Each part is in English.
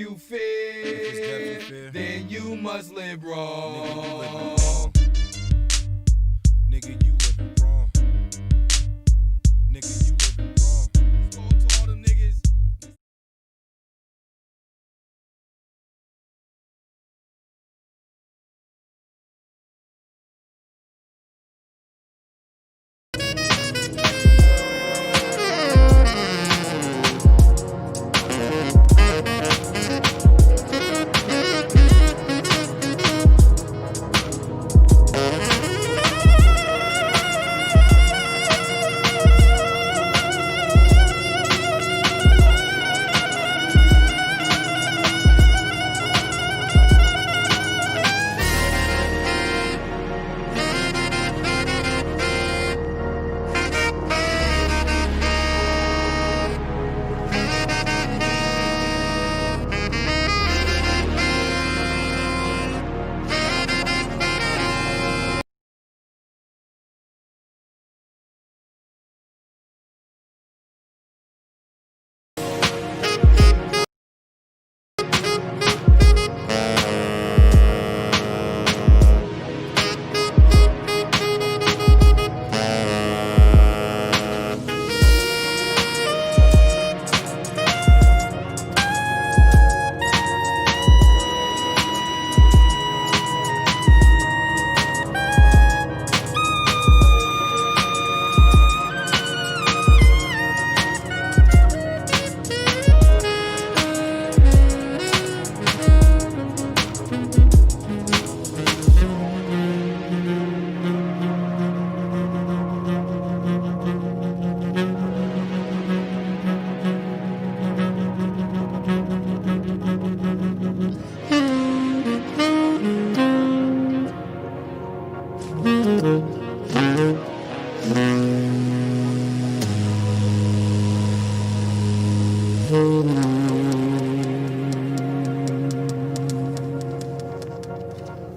you fear, then you must live wrong. Nigga, you living wrong. Nigga, you living wrong. Let's go to all them niggas.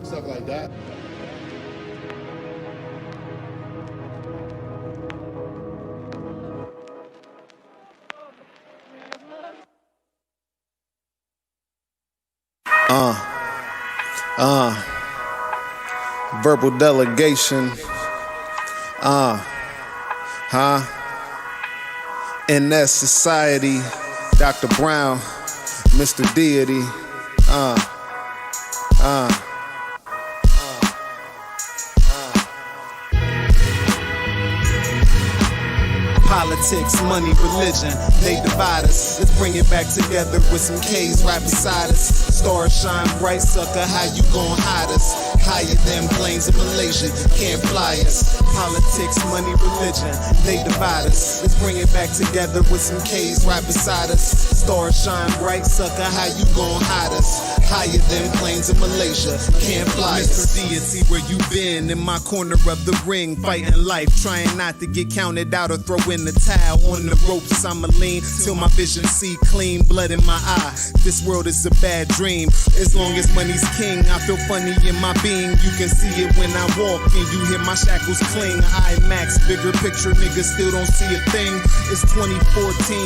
Stuff like that. Verbal delegation. In that society, Dr. Brown, Mr. Deity. Politics, money, religion, they divide us. Let's bring it back together with some K's right beside us. Stars shine bright, sucker, how you gon' hide us? Higher than planes in Malaysia, can't fly us. Politics, money, religion, they divide us. Let's bring it back together with some K's right beside us. Stars shine bright, sucker, how you gon' hide us? Higher than planes in Malaysia, can't fly us. Mr. Deity, where you been? In my corner of the ring, fighting life, trying not to get counted out or throw in the towel. On the ropes, I'ma lean till my vision see clean, blood in my eye. This world is a bad dream. As long as money's king, I feel funny in my being. You can see it when I walk and you hear my shackles cling. IMAX, bigger picture, niggas still don't see a thing. It's 2014,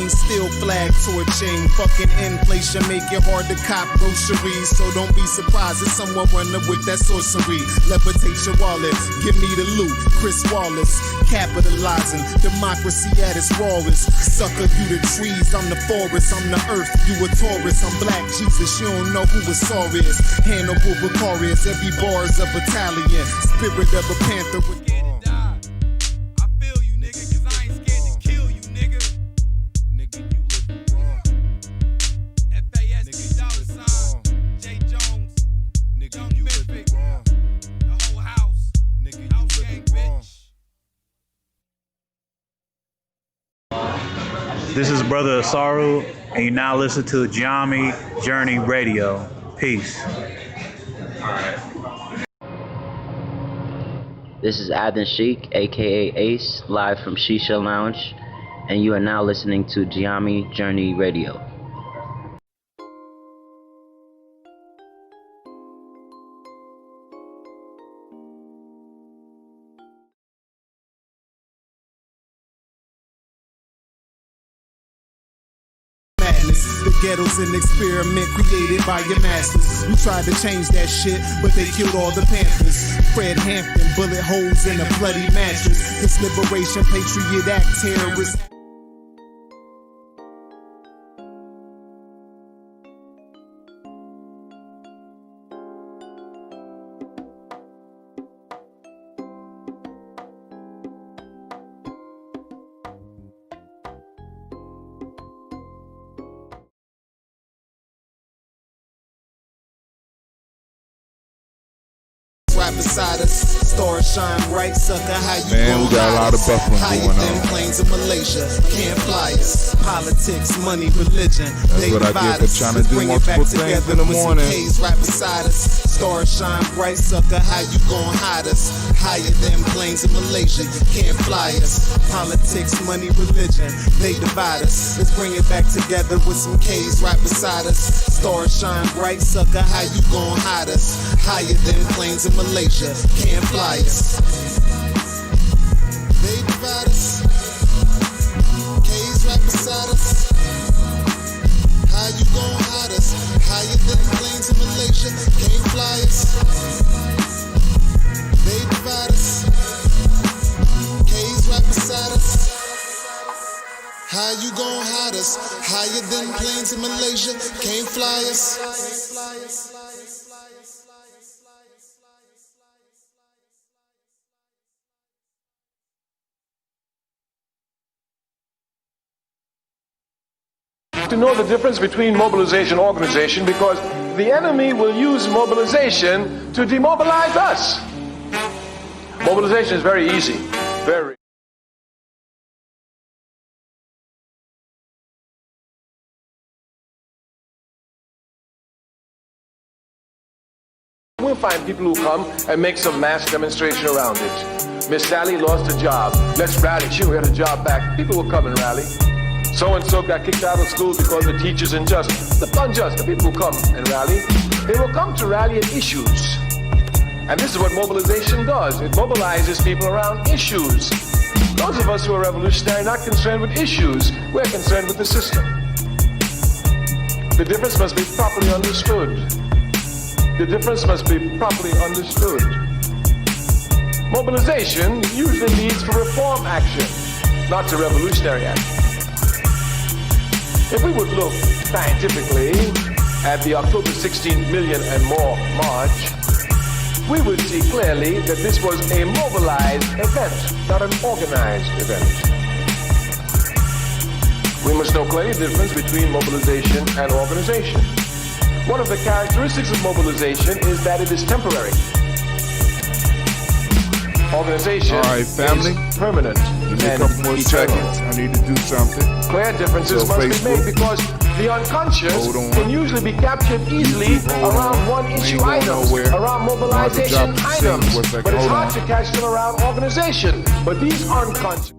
still flag torching. Fucking inflation make it hard to cop groceries. So don't be surprised if someone running with that sorcery. Levitate your wallet, give me the loot. Chris Wallace, capitalizing. Democracy at its rawest. Sucker, you the trees, I'm the forest. I'm the earth, you a Taurus. I'm Black Jesus, you don't know who a Saw is. Hannibal Vicarious, every bar's a battalion. Spirit of a panther. I feel you, nigga, cause I ain't scared to kill you, nigga. Nigga, you living wrong. FASD dollar sign, J. Jones, Nigga, Young you Mythic, living wrong. the whole house, Nigga, house you gang, living wrong. bitch. This is Brother Asaru, and you now listen to Giami Journey Radio. Peace. This is Adin Sheik, aka Ace, live from Shisha Lounge, and you are now listening to Giami Journey Radio. Madness, the ghetto's an experiment created by your masters. We tried to change that shit, but they killed all the Panthers. Fred Hampton, bullet holes in a bloody mattress. This Liberation Patriot Act terrorist. Right beside us, stars shine bright, sucker. How you Man, we got a lot of buffering higher going than on. planes of Malaysia, can't fly us. Politics, money, religion, That's they what I divide get for us. trying to Let's do bring it multiple back things together in the with some morning. K's right beside us. Stars shine bright, sucker. How you gon' hide us? Higher than planes of Malaysia, can't fly us. Politics, money, religion, they divide us. Let's bring it back together with some K's right beside us. Stars shine bright, sucker. How you gon' hide us? Higher than planes in Malaysia, can't fly us. They divide us. K's right beside us. How you gon' hide us? Higher than planes in Malaysia, can't fly us. They divide us. K's right beside us. How you gon' hide us? Higher than planes in Malaysia, can't fly us. To know the difference between mobilization and organization, because the enemy will use mobilization to demobilize us. Mobilization is very easy. Very. We'll find people who come and make some mass demonstration around it. Miss Sally lost a job. Let's rally. She will get a job back. People will come and rally. So-and-so got kicked out of school because the teacher's unjust. The unjust, the people who come and rally, they will come to rally at issues. And this is what mobilization does. It mobilizes people around issues. Those of us who are revolutionary are not concerned with issues. We're concerned with the system. The difference must be properly understood. The difference must be properly understood. Mobilization usually leads to reform action, not to revolutionary action. If we would look scientifically at the October 16 million and more march, we would see clearly that this was a mobilized event, not an organized event. We must know clearly the difference between mobilization and organization. One of the characteristics of mobilization is that it is temporary. Organization All right, family. is permanent Give me a and couple more eternal. seconds. I need to do something. Clear differences So must be Facebook. made because the unconscious Hold on. can usually be captured easily Hold around on. one We ain't issue going items, nowhere. around I'm about to mobilization drop the items. scene for a second. But it's Hold hard on. to catch them around organization. But these unconscious.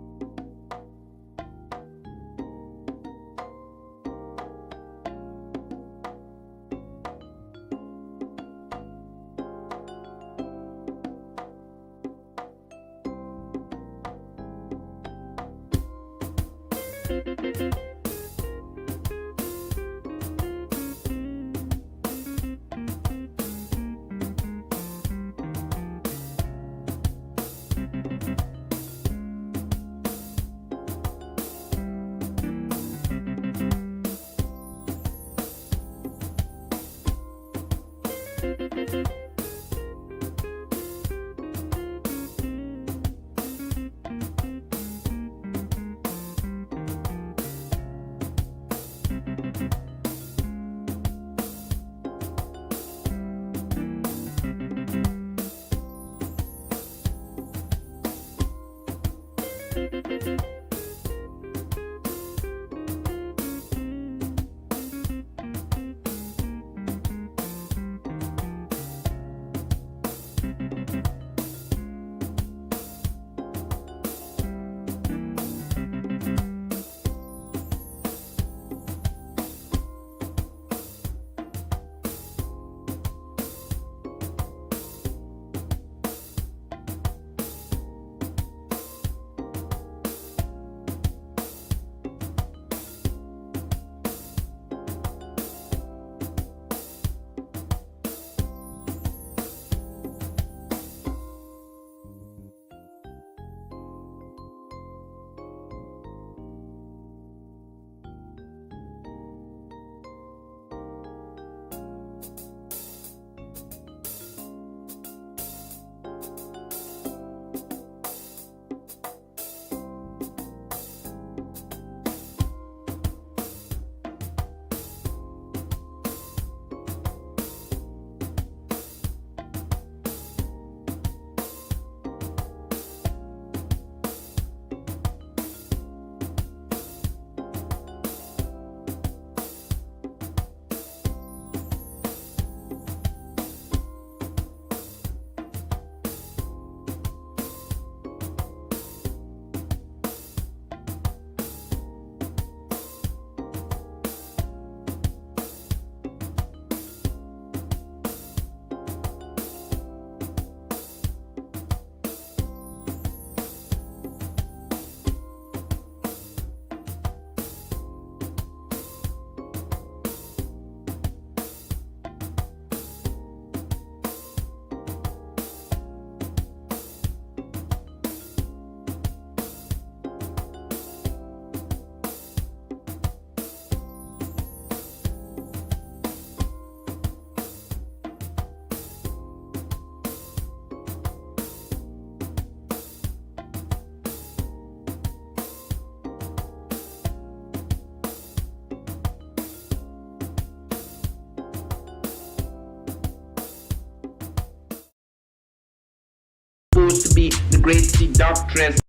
supposed to be the great seductress,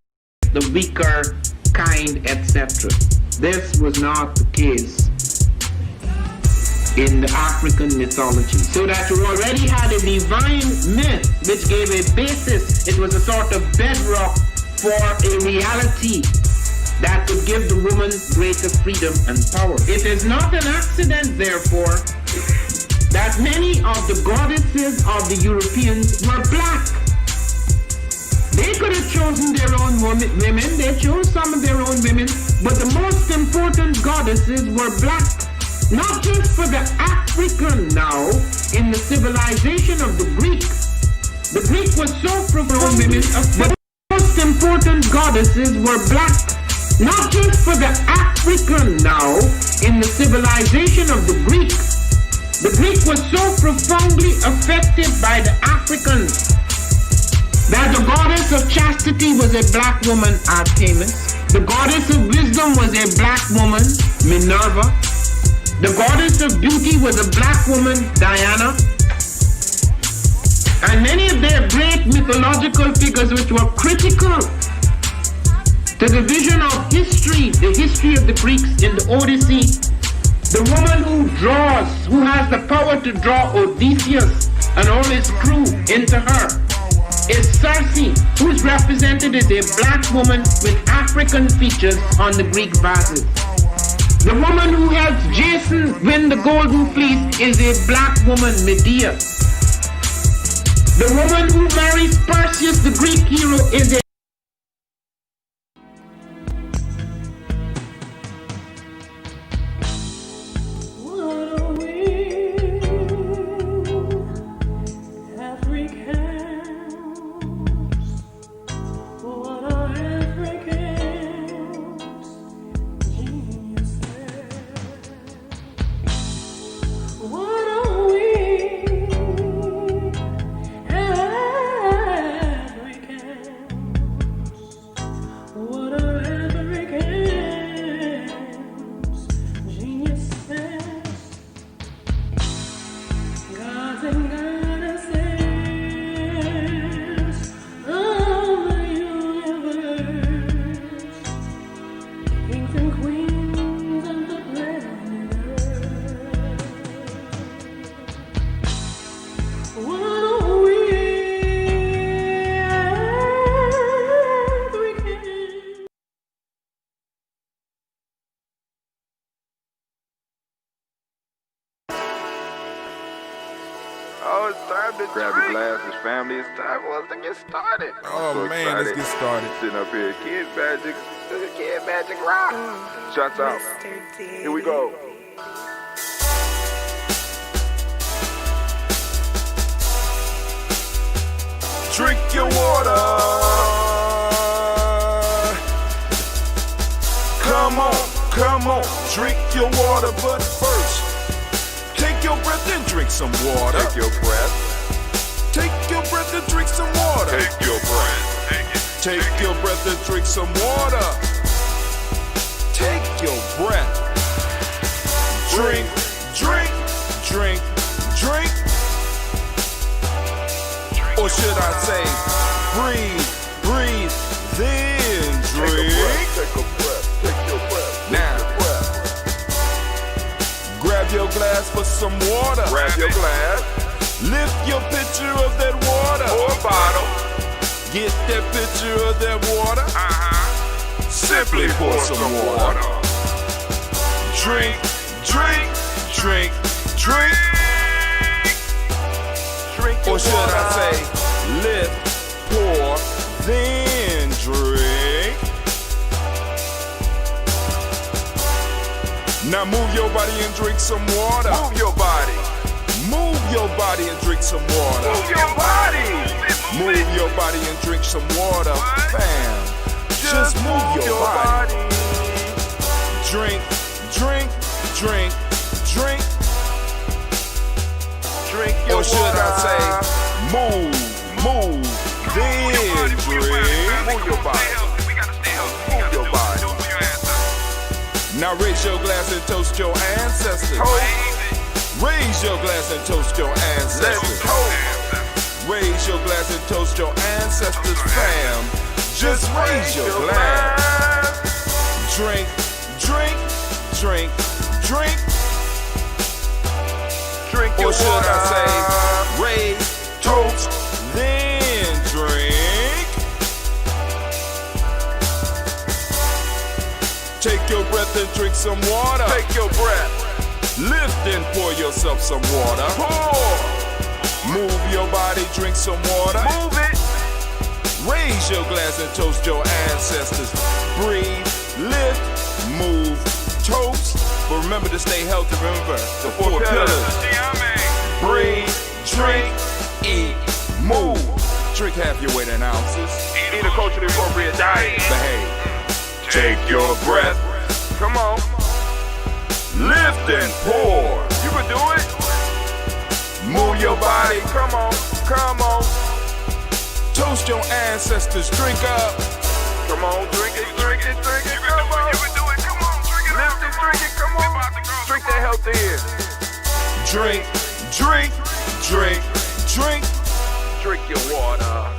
the weaker kind, etc. This was not the case in the African mythology. So that you already had a divine myth which gave a basis. It was a sort of bedrock for a reality that could give the woman greater freedom and power. It is not an accident, therefore, that many of the goddesses of the Europeans were black. They could have chosen their own women, they chose some of their own women, but the most important goddesses were black. Not just for the African now, in the civilization of the Greek. The Greek was so profound women, but the most important goddesses were black. Not just for the African now, in the civilization of the Greek. The Greek was so profoundly affected by the Africans that the goddess of chastity was a black woman, Artemis. The goddess of wisdom was a black woman, Minerva. The goddess of beauty was a black woman, Diana. And many of their great mythological figures which were critical to the vision of history, the history of the Greeks in the Odyssey. The woman who draws, who has the power to draw Odysseus and all his crew into her, is Circe, who is represented as a black woman with African features on the Greek vases. The woman who helps Jason win the Golden Fleece is a black woman, Medea. The woman who marries Perseus, the Greek hero, is a Grab your glasses, family. It's time for us to get started. Oh so man, let's get started. Sitting up here, Kid Magic, Kid Magic Rock. Shots out. Here we go. Drink your water. Come on, drink your water, but first, take your breath and drink some water. Take your breath. Take your breath and drink some water. Take your breath. Take your breath and drink some water. Take your breath. Drink. Or should I say, breathe, then drink. Take a breath. Take your breath. Now, grab your glass for some water. Grab your glass. Lift your pitcher of that water. Or bottle. Get that pitcher of that water. Simply pour some water. Drink. Or should I say, lift, pour, then drink. Now move your body and drink some water. Move your body. Move your body and drink some water. Move your body. Move your body and drink some water. Bam. Just move your body. Drink. Or should I say, move, then drink. Move your body. Move your body. Now raise your glass and toast your ancestors. Raise your glass and toast your ancestors. Let's toast. Raise your glass and toast your ancestors, fam. Just raise your glass. Drink, drink, drink, drink. Drink your Or should water. I say, raise, toast, then drink. Take your breath and drink some water. Take your breath. Lift and pour yourself some water. Pour. Move your body, drink some water. Move it. Raise your glass and toast your ancestors. Breathe, lift, move, toast. But remember to stay healthy. Remember the four pillars. Breathe, drink, eat, move. Drink half your weight in ounces. Eat a culturally appropriate diet. Behave. Take your breath. Come on. Lift and pour. You can do it. Move your body. Come on. Come on. Toast your ancestors. Drink up. Come on. Drink it. Drink it. Drink it. Come on. You can do it. Come on. Drink it. Lift it. Drink it. Come on. Drink that health in. Drink, drink, drink, drink. Drink your water.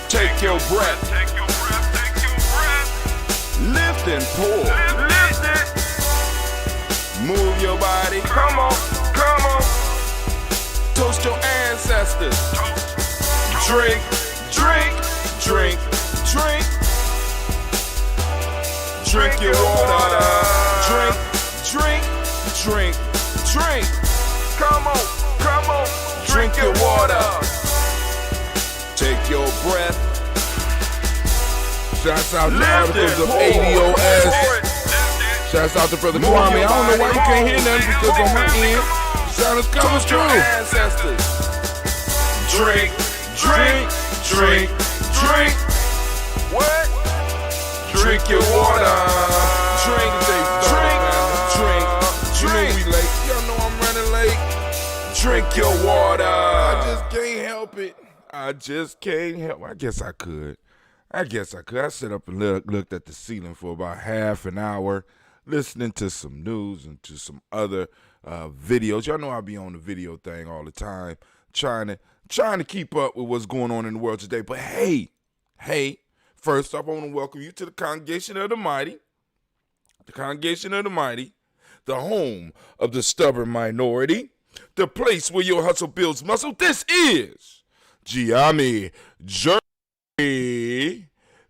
Take your breath. Take your breath. Take your breath. Lift and pour. Lift it. Move your body. Come on. Come on. Toast your ancestors. Drink, drink, drink, drink. Drink your water. Drink, drink, drink, drink. Come on. Come on. Drink your water. Take your breath. Shouts out to Lift articles and of pour. ADOS. Shouts out to Brother Kwame. I don't know why you can't hear nothing because on my end, sound is coming Toast your through. ancestors. Drink, drink, drink, drink. What? Drink your water. Drink, drink, drink, drink. We late. Y'all know I'm running late. Drink your water. I just can't help it. I just can't help. I guess I could. I sat up and looked at the ceiling for about half an hour, listening to some news and to some other videos. Y'all know I be on the video thing all the time, trying to keep up with what's going on in the world today. But hey, first off, I want to welcome you to the Congregation of the Mighty. The Congregation of the Mighty, the home of the stubborn minority, the place where your hustle builds muscle. This is Giami Journey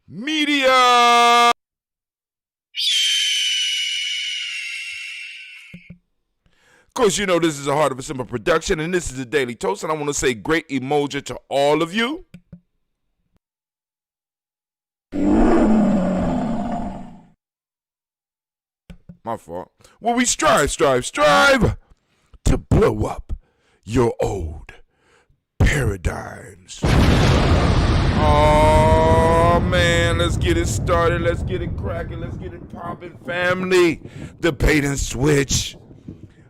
Media. Of course, you know this is a Heart of a Simple production, and this is a Daily Toast, and I want to say great Umoja to all of you. My fault. Well, we strive to blow up your old paradigms. Oh, man, let's get it started. Let's get it cracking. Let's get it popping, family. The bait and switch.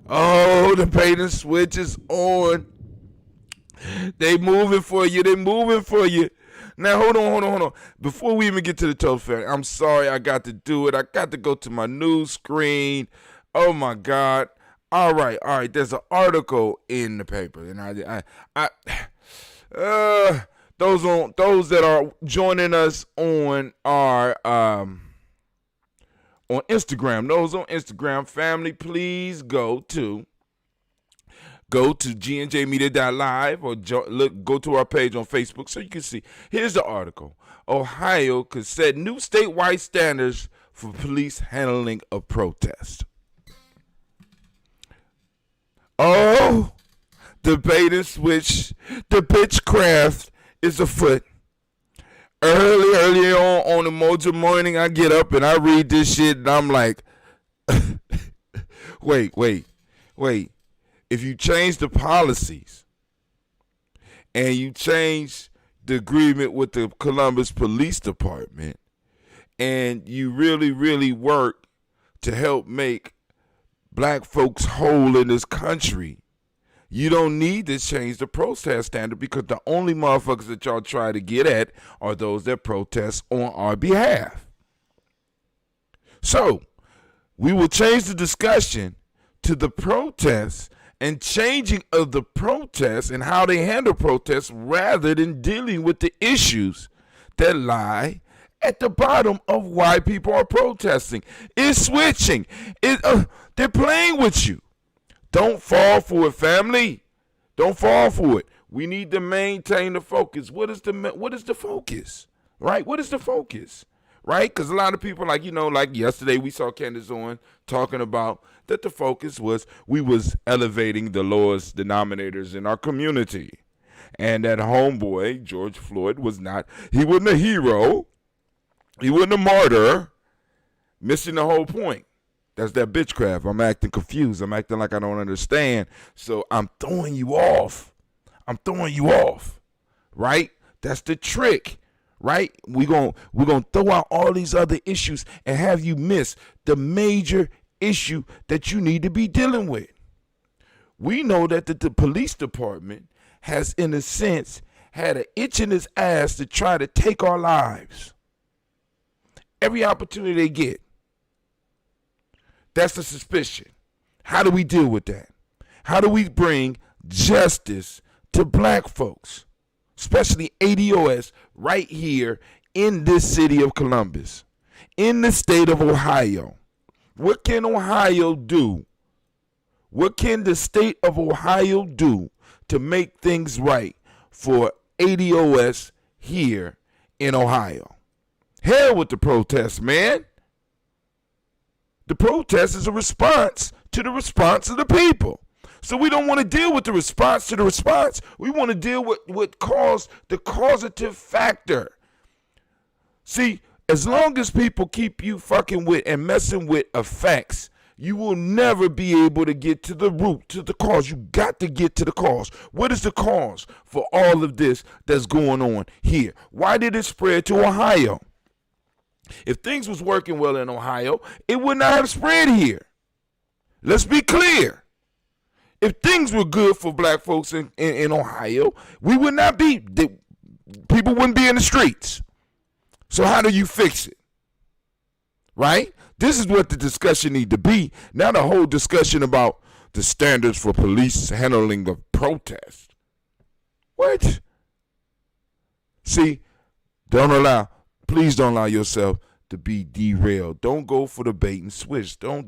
Oh, the bait and switch is on. They moving for you. Now, hold on. Before we even get to the toast, family, I'm sorry I got to do it. I got to go to my news screen. Oh, my God. All right. There's an article in the paper, and those that are joining us on our on Instagram, those on Instagram, family, please go to gnjmedia.live or go to our page on Facebook so you can see. Here's the article. Ohio could set new statewide standards for police handling of protests. Oh, the bait and switch, the bitchcraft is afoot. Early on Umoja morning, I get up and I read this shit and I'm like, wait. If you change the policies and you change the agreement with the Columbus Police Department and you really work to help make black folks whole in this country, you don't need to change the protest standard, because the only motherfuckers that y'all try to get at are those that protest on our behalf. So we will change the discussion to the protests and changing of the protests and how they handle protests rather than dealing with the issues that lie at the bottom of why people are protesting. It's switching. They're playing with you. Don't fall for it, family. Don't fall for it. We need to maintain the focus. What is the focus? Right? What is the focus? Right? Because a lot of people, like yesterday we saw Candace Owens talking about that the focus was we was elevating the lowest denominators in our community. And that homeboy, George Floyd, wasn't a hero. He wasn't a martyr. Missing the whole point. That's that bitchcraft. I'm acting confused. I'm acting like I don't understand. So I'm throwing you off. Right? That's the trick. Right? We're gonna throw out all these other issues and have you miss the major issue that you need to be dealing with. We know that the police department has, in a sense, had an itch in his ass to try to take our lives. Every opportunity they get. That's the suspicion. How do we deal with that? How do we bring justice to black folks, especially ADOS, right here in this city of Columbus, in the state of Ohio? What can Ohio do? What can the state of Ohio do to make things right for ADOS here in Ohio? Hell with the protests, man. The protest is a response to the response of the people. So we don't want to deal with the response to the response. We want to deal with what caused the causative factor. See, as long as people keep you fucking with and messing with effects, you will never be able to get to the root, to the cause. You got to get to the cause. What is the cause for all of this that's going on here? Why did it spread to Ohio? If things was working well in Ohio, it would not have spread here. Let's be clear. If things were good for black folks in Ohio, we would not be, people wouldn't be in the streets. So how do you fix it? Right? This is what the discussion need to be. Not a whole discussion about the standards for police handling of protest. What? See, please don't allow yourself to be derailed. Don't go for the bait and switch. You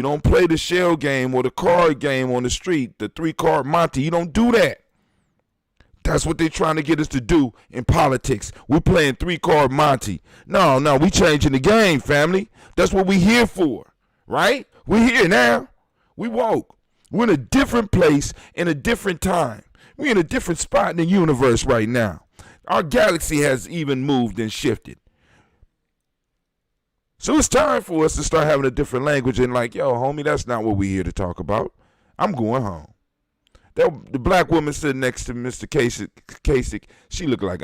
don't play the shell game or the card game on the street, the 3-card Monte. You don't do that. That's what they're trying to get us to do in politics. We're playing 3-card Monte. No, we changing the game, family. That's what we here for, right? We're here now. We woke. We're in a different place in a different time. We're in a different spot in the universe right now. Our galaxy has even moved and shifted. So it's time for us to start having a different language and like, yo, homie, that's not what we're here to talk about. I'm going home. The black woman sitting next to Mr. Kasich, she looked like,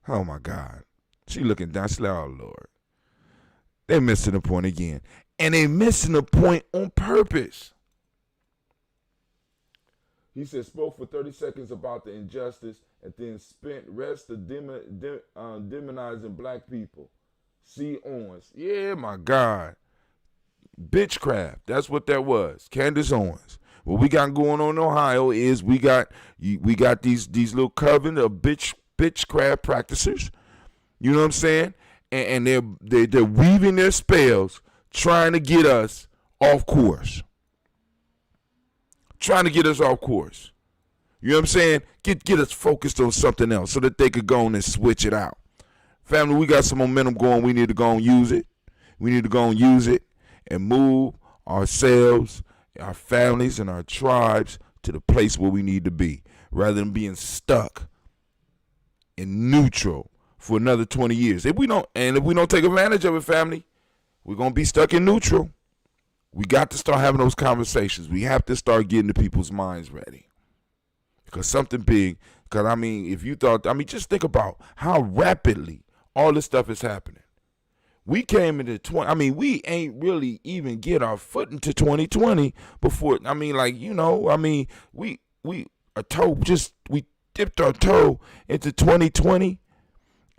oh my God. She looking down, she like, oh Lord. They're missing the point again. And they're missing the point on purpose. He said, spoke for 30 seconds about the injustice and then spent rest of demonizing black people. C. Owens. Yeah, my God. Bitchcraft. That's what that was. Candace Owens. What we got going on in Ohio is we got these little coven of bitchcraft practitioners. You know what I'm saying? And they're weaving their spells trying to get us off course. Trying to get us off course. You know what I'm saying? Get us focused on something else so that they could go on and switch it out. Family, we got some momentum going. We need to go and use it. We need to go and use it and move ourselves, our families, and our tribes to the place where we need to be, rather than being stuck in neutral for another 20 years. If we don't take advantage of it, family, we're going to be stuck in neutral. We got to start having those conversations. We have to start getting the people's minds ready. Because something big, just think about how rapidly all this stuff is happening. We came into we ain't really even get our foot into 2020 before, we dipped our toe into 2020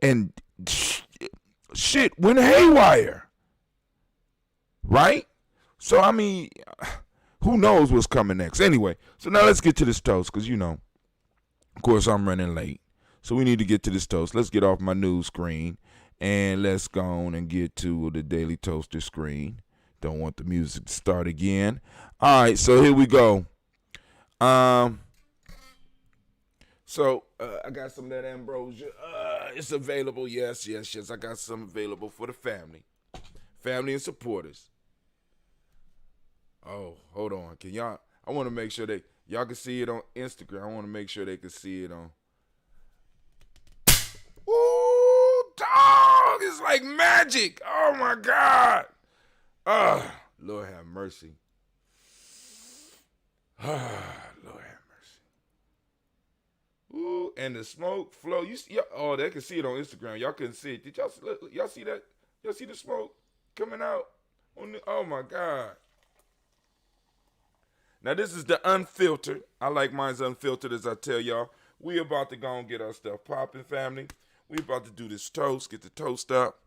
and shit went haywire. Right? So, who knows what's coming next? Anyway, so now let's get to this toast because, of course, I'm running late. So we need to get to this toast. Let's get off my news screen and let's go on and get to the Daily Toaster screen. Don't want the music to start again. All right, so here we go. So I got some of that ambrosia. It's available. Yes. I got some available for the family and supporters. Oh, hold on. Can y'all? I want to make sure y'all can see it on Instagram. I want to make sure they can see it on. Ooh, dog! It's like magic. Oh my God. Lord have mercy. Lord have mercy. Ooh, and the smoke flow. They can see it on Instagram. Y'all couldn't see it. Did y'all see that? Y'all see the smoke coming out? Oh my God. Now this is the unfiltered. I like mine's unfiltered, as I tell y'all. We about to go and get our stuff popping, family. We about to do this toast, get the toast up.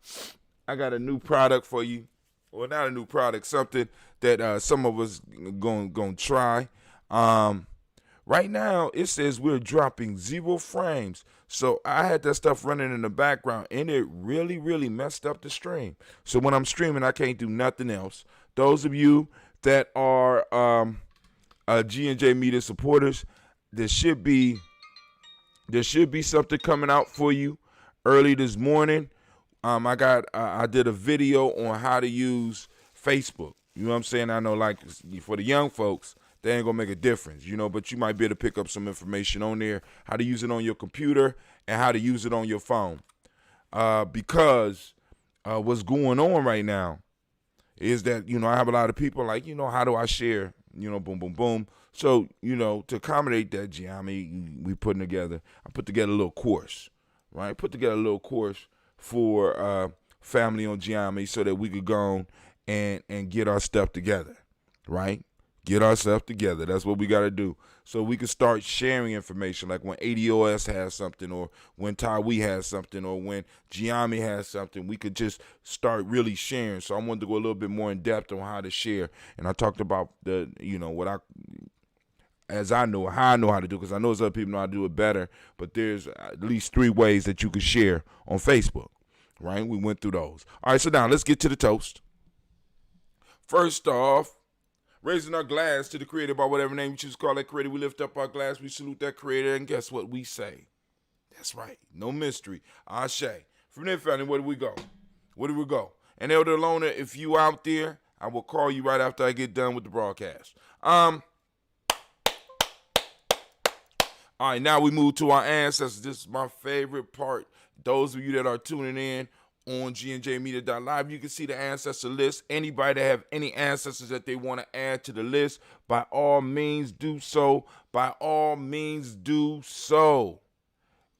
I got a new product for you. Well, not a new product, something that some of us going to try. Right now, it says we're dropping 0 frames. So I had that stuff running in the background, and it really, really messed up the stream. So when I'm streaming, I can't do nothing else. Those of you that are G&J Media supporters, there should be something coming out for you early this morning. I did a video on how to use Facebook. You know what I'm saying? I know, like, for the young folks, they ain't gonna make a difference, but you might be able to pick up some information on there, how to use it on your computer and how to use it on your phone. Because what's going on right now is that, I have a lot of people like, how do I share? Boom, boom, boom. So, to accommodate that, I put together a little course, right? Put together a little course for family on Giami so that we could go and get our stuff together, right? Get ourselves together. That's what we got to do. So we can start sharing information, like when ADOS has something, or when Taiwi has something, or when Giami has something, we could just start really sharing. So I wanted to go a little bit more in depth on how to share. And I talked about how I know how to do, because I know there's other people know how to do it better, but there's at least 3 ways that you can share on Facebook, right? We went through those. All right, so now let's get to the toast. First off, raising our glass to the creator by whatever name you choose to call that creator. We lift up our glass, we salute that creator, and guess what we say? That's right, no mystery. Ashe. From there, family, where do we go? And Elder Loner, if you out there, I will call you right after I get done with the broadcast. All right, now we move to our ancestors. This is my favorite part. Those of you that are tuning in on gnjmedia.live, you can see the ancestor list. Anybody that have any ancestors that they want to add to the list, by all means do so.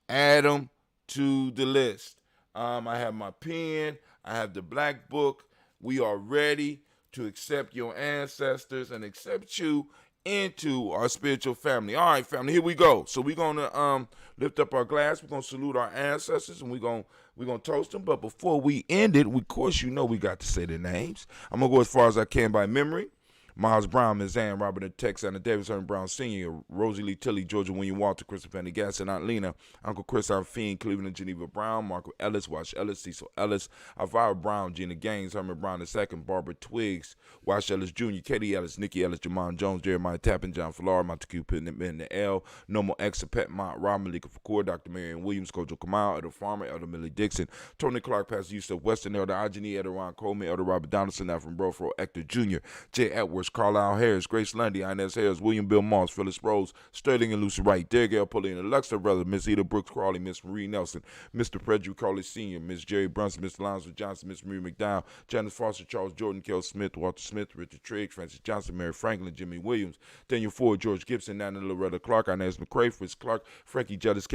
Add them to the list. I have my pen. I have the black book. We are ready to accept your ancestors and accept you into our spiritual family. All right, family, here we go. So we're going to lift up our glass. We're going to salute our ancestors, and we're going to toast them. But before we end it, of course, we got to say their names. I'm going to go as far as I can by memory. Miles Brown, Ms. Ann, Robert and Tex, Anna Davis, Herman Brown Sr., Rosie Lee Tilly, Georgia William Walter, Christopher Penny Gasson, Aunt Lena, Uncle Chris Arfine, Cleveland and Geneva Brown, Marco Ellis, Wash Ellis, Cecil Ellis, Alvaro Brown, Gina Gaines, Herman Brown II, Barbara Twiggs, Wash Ellis Jr., Katie Ellis, Nikki Ellis, Jamon Jones, Jeremiah Tappan, John Fallar, Montague Pitt, in the L, Nomo X, Pet Mont, Rob Malika Fakur, Dr. Marion Williams, Kojo Kamal, Elder Farmer, Elder Millie Dixon, Tony Clark, Pastor Yusuf Weston, Elder Ajani, Elder Ron Coleman, Elder Robert Donaldson, Alfred Brofro, Hector Jr., J. Edwards, Carlisle Harris, Grace Lundy, Inez Harris, William Bill Moss, Phyllis Rose, Sterling and Lucy Wright, Derek L. Pulley and the Luxor brother, Miss Eda Brooks Crawley, Miss Marie Nelson, Mr. Frederick Carley Sr., Miss Jerry Brunson, Mr. Lonzo Johnson, Miss Marie McDowell, Janice Foster, Charles Jordan, Kel Smith, Walter Smith, Richard Triggs, Francis Johnson, Mary Franklin, Jimmy Williams, Daniel Ford, George Gibson, Nana Loretta Clark, Inez McCrae, Fritz Clark, Frankie Justice,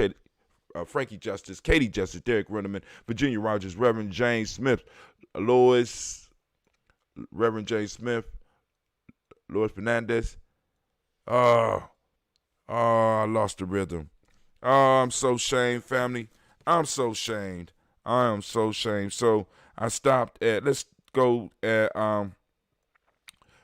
Katie Justice, Derek Renneman, Virginia Rogers, Reverend James Smith, Reverend James Smith, Lois Fernandez. I lost the rhythm. I'm so ashamed, family. I'm so ashamed. I am so ashamed. So I stopped at, let's go at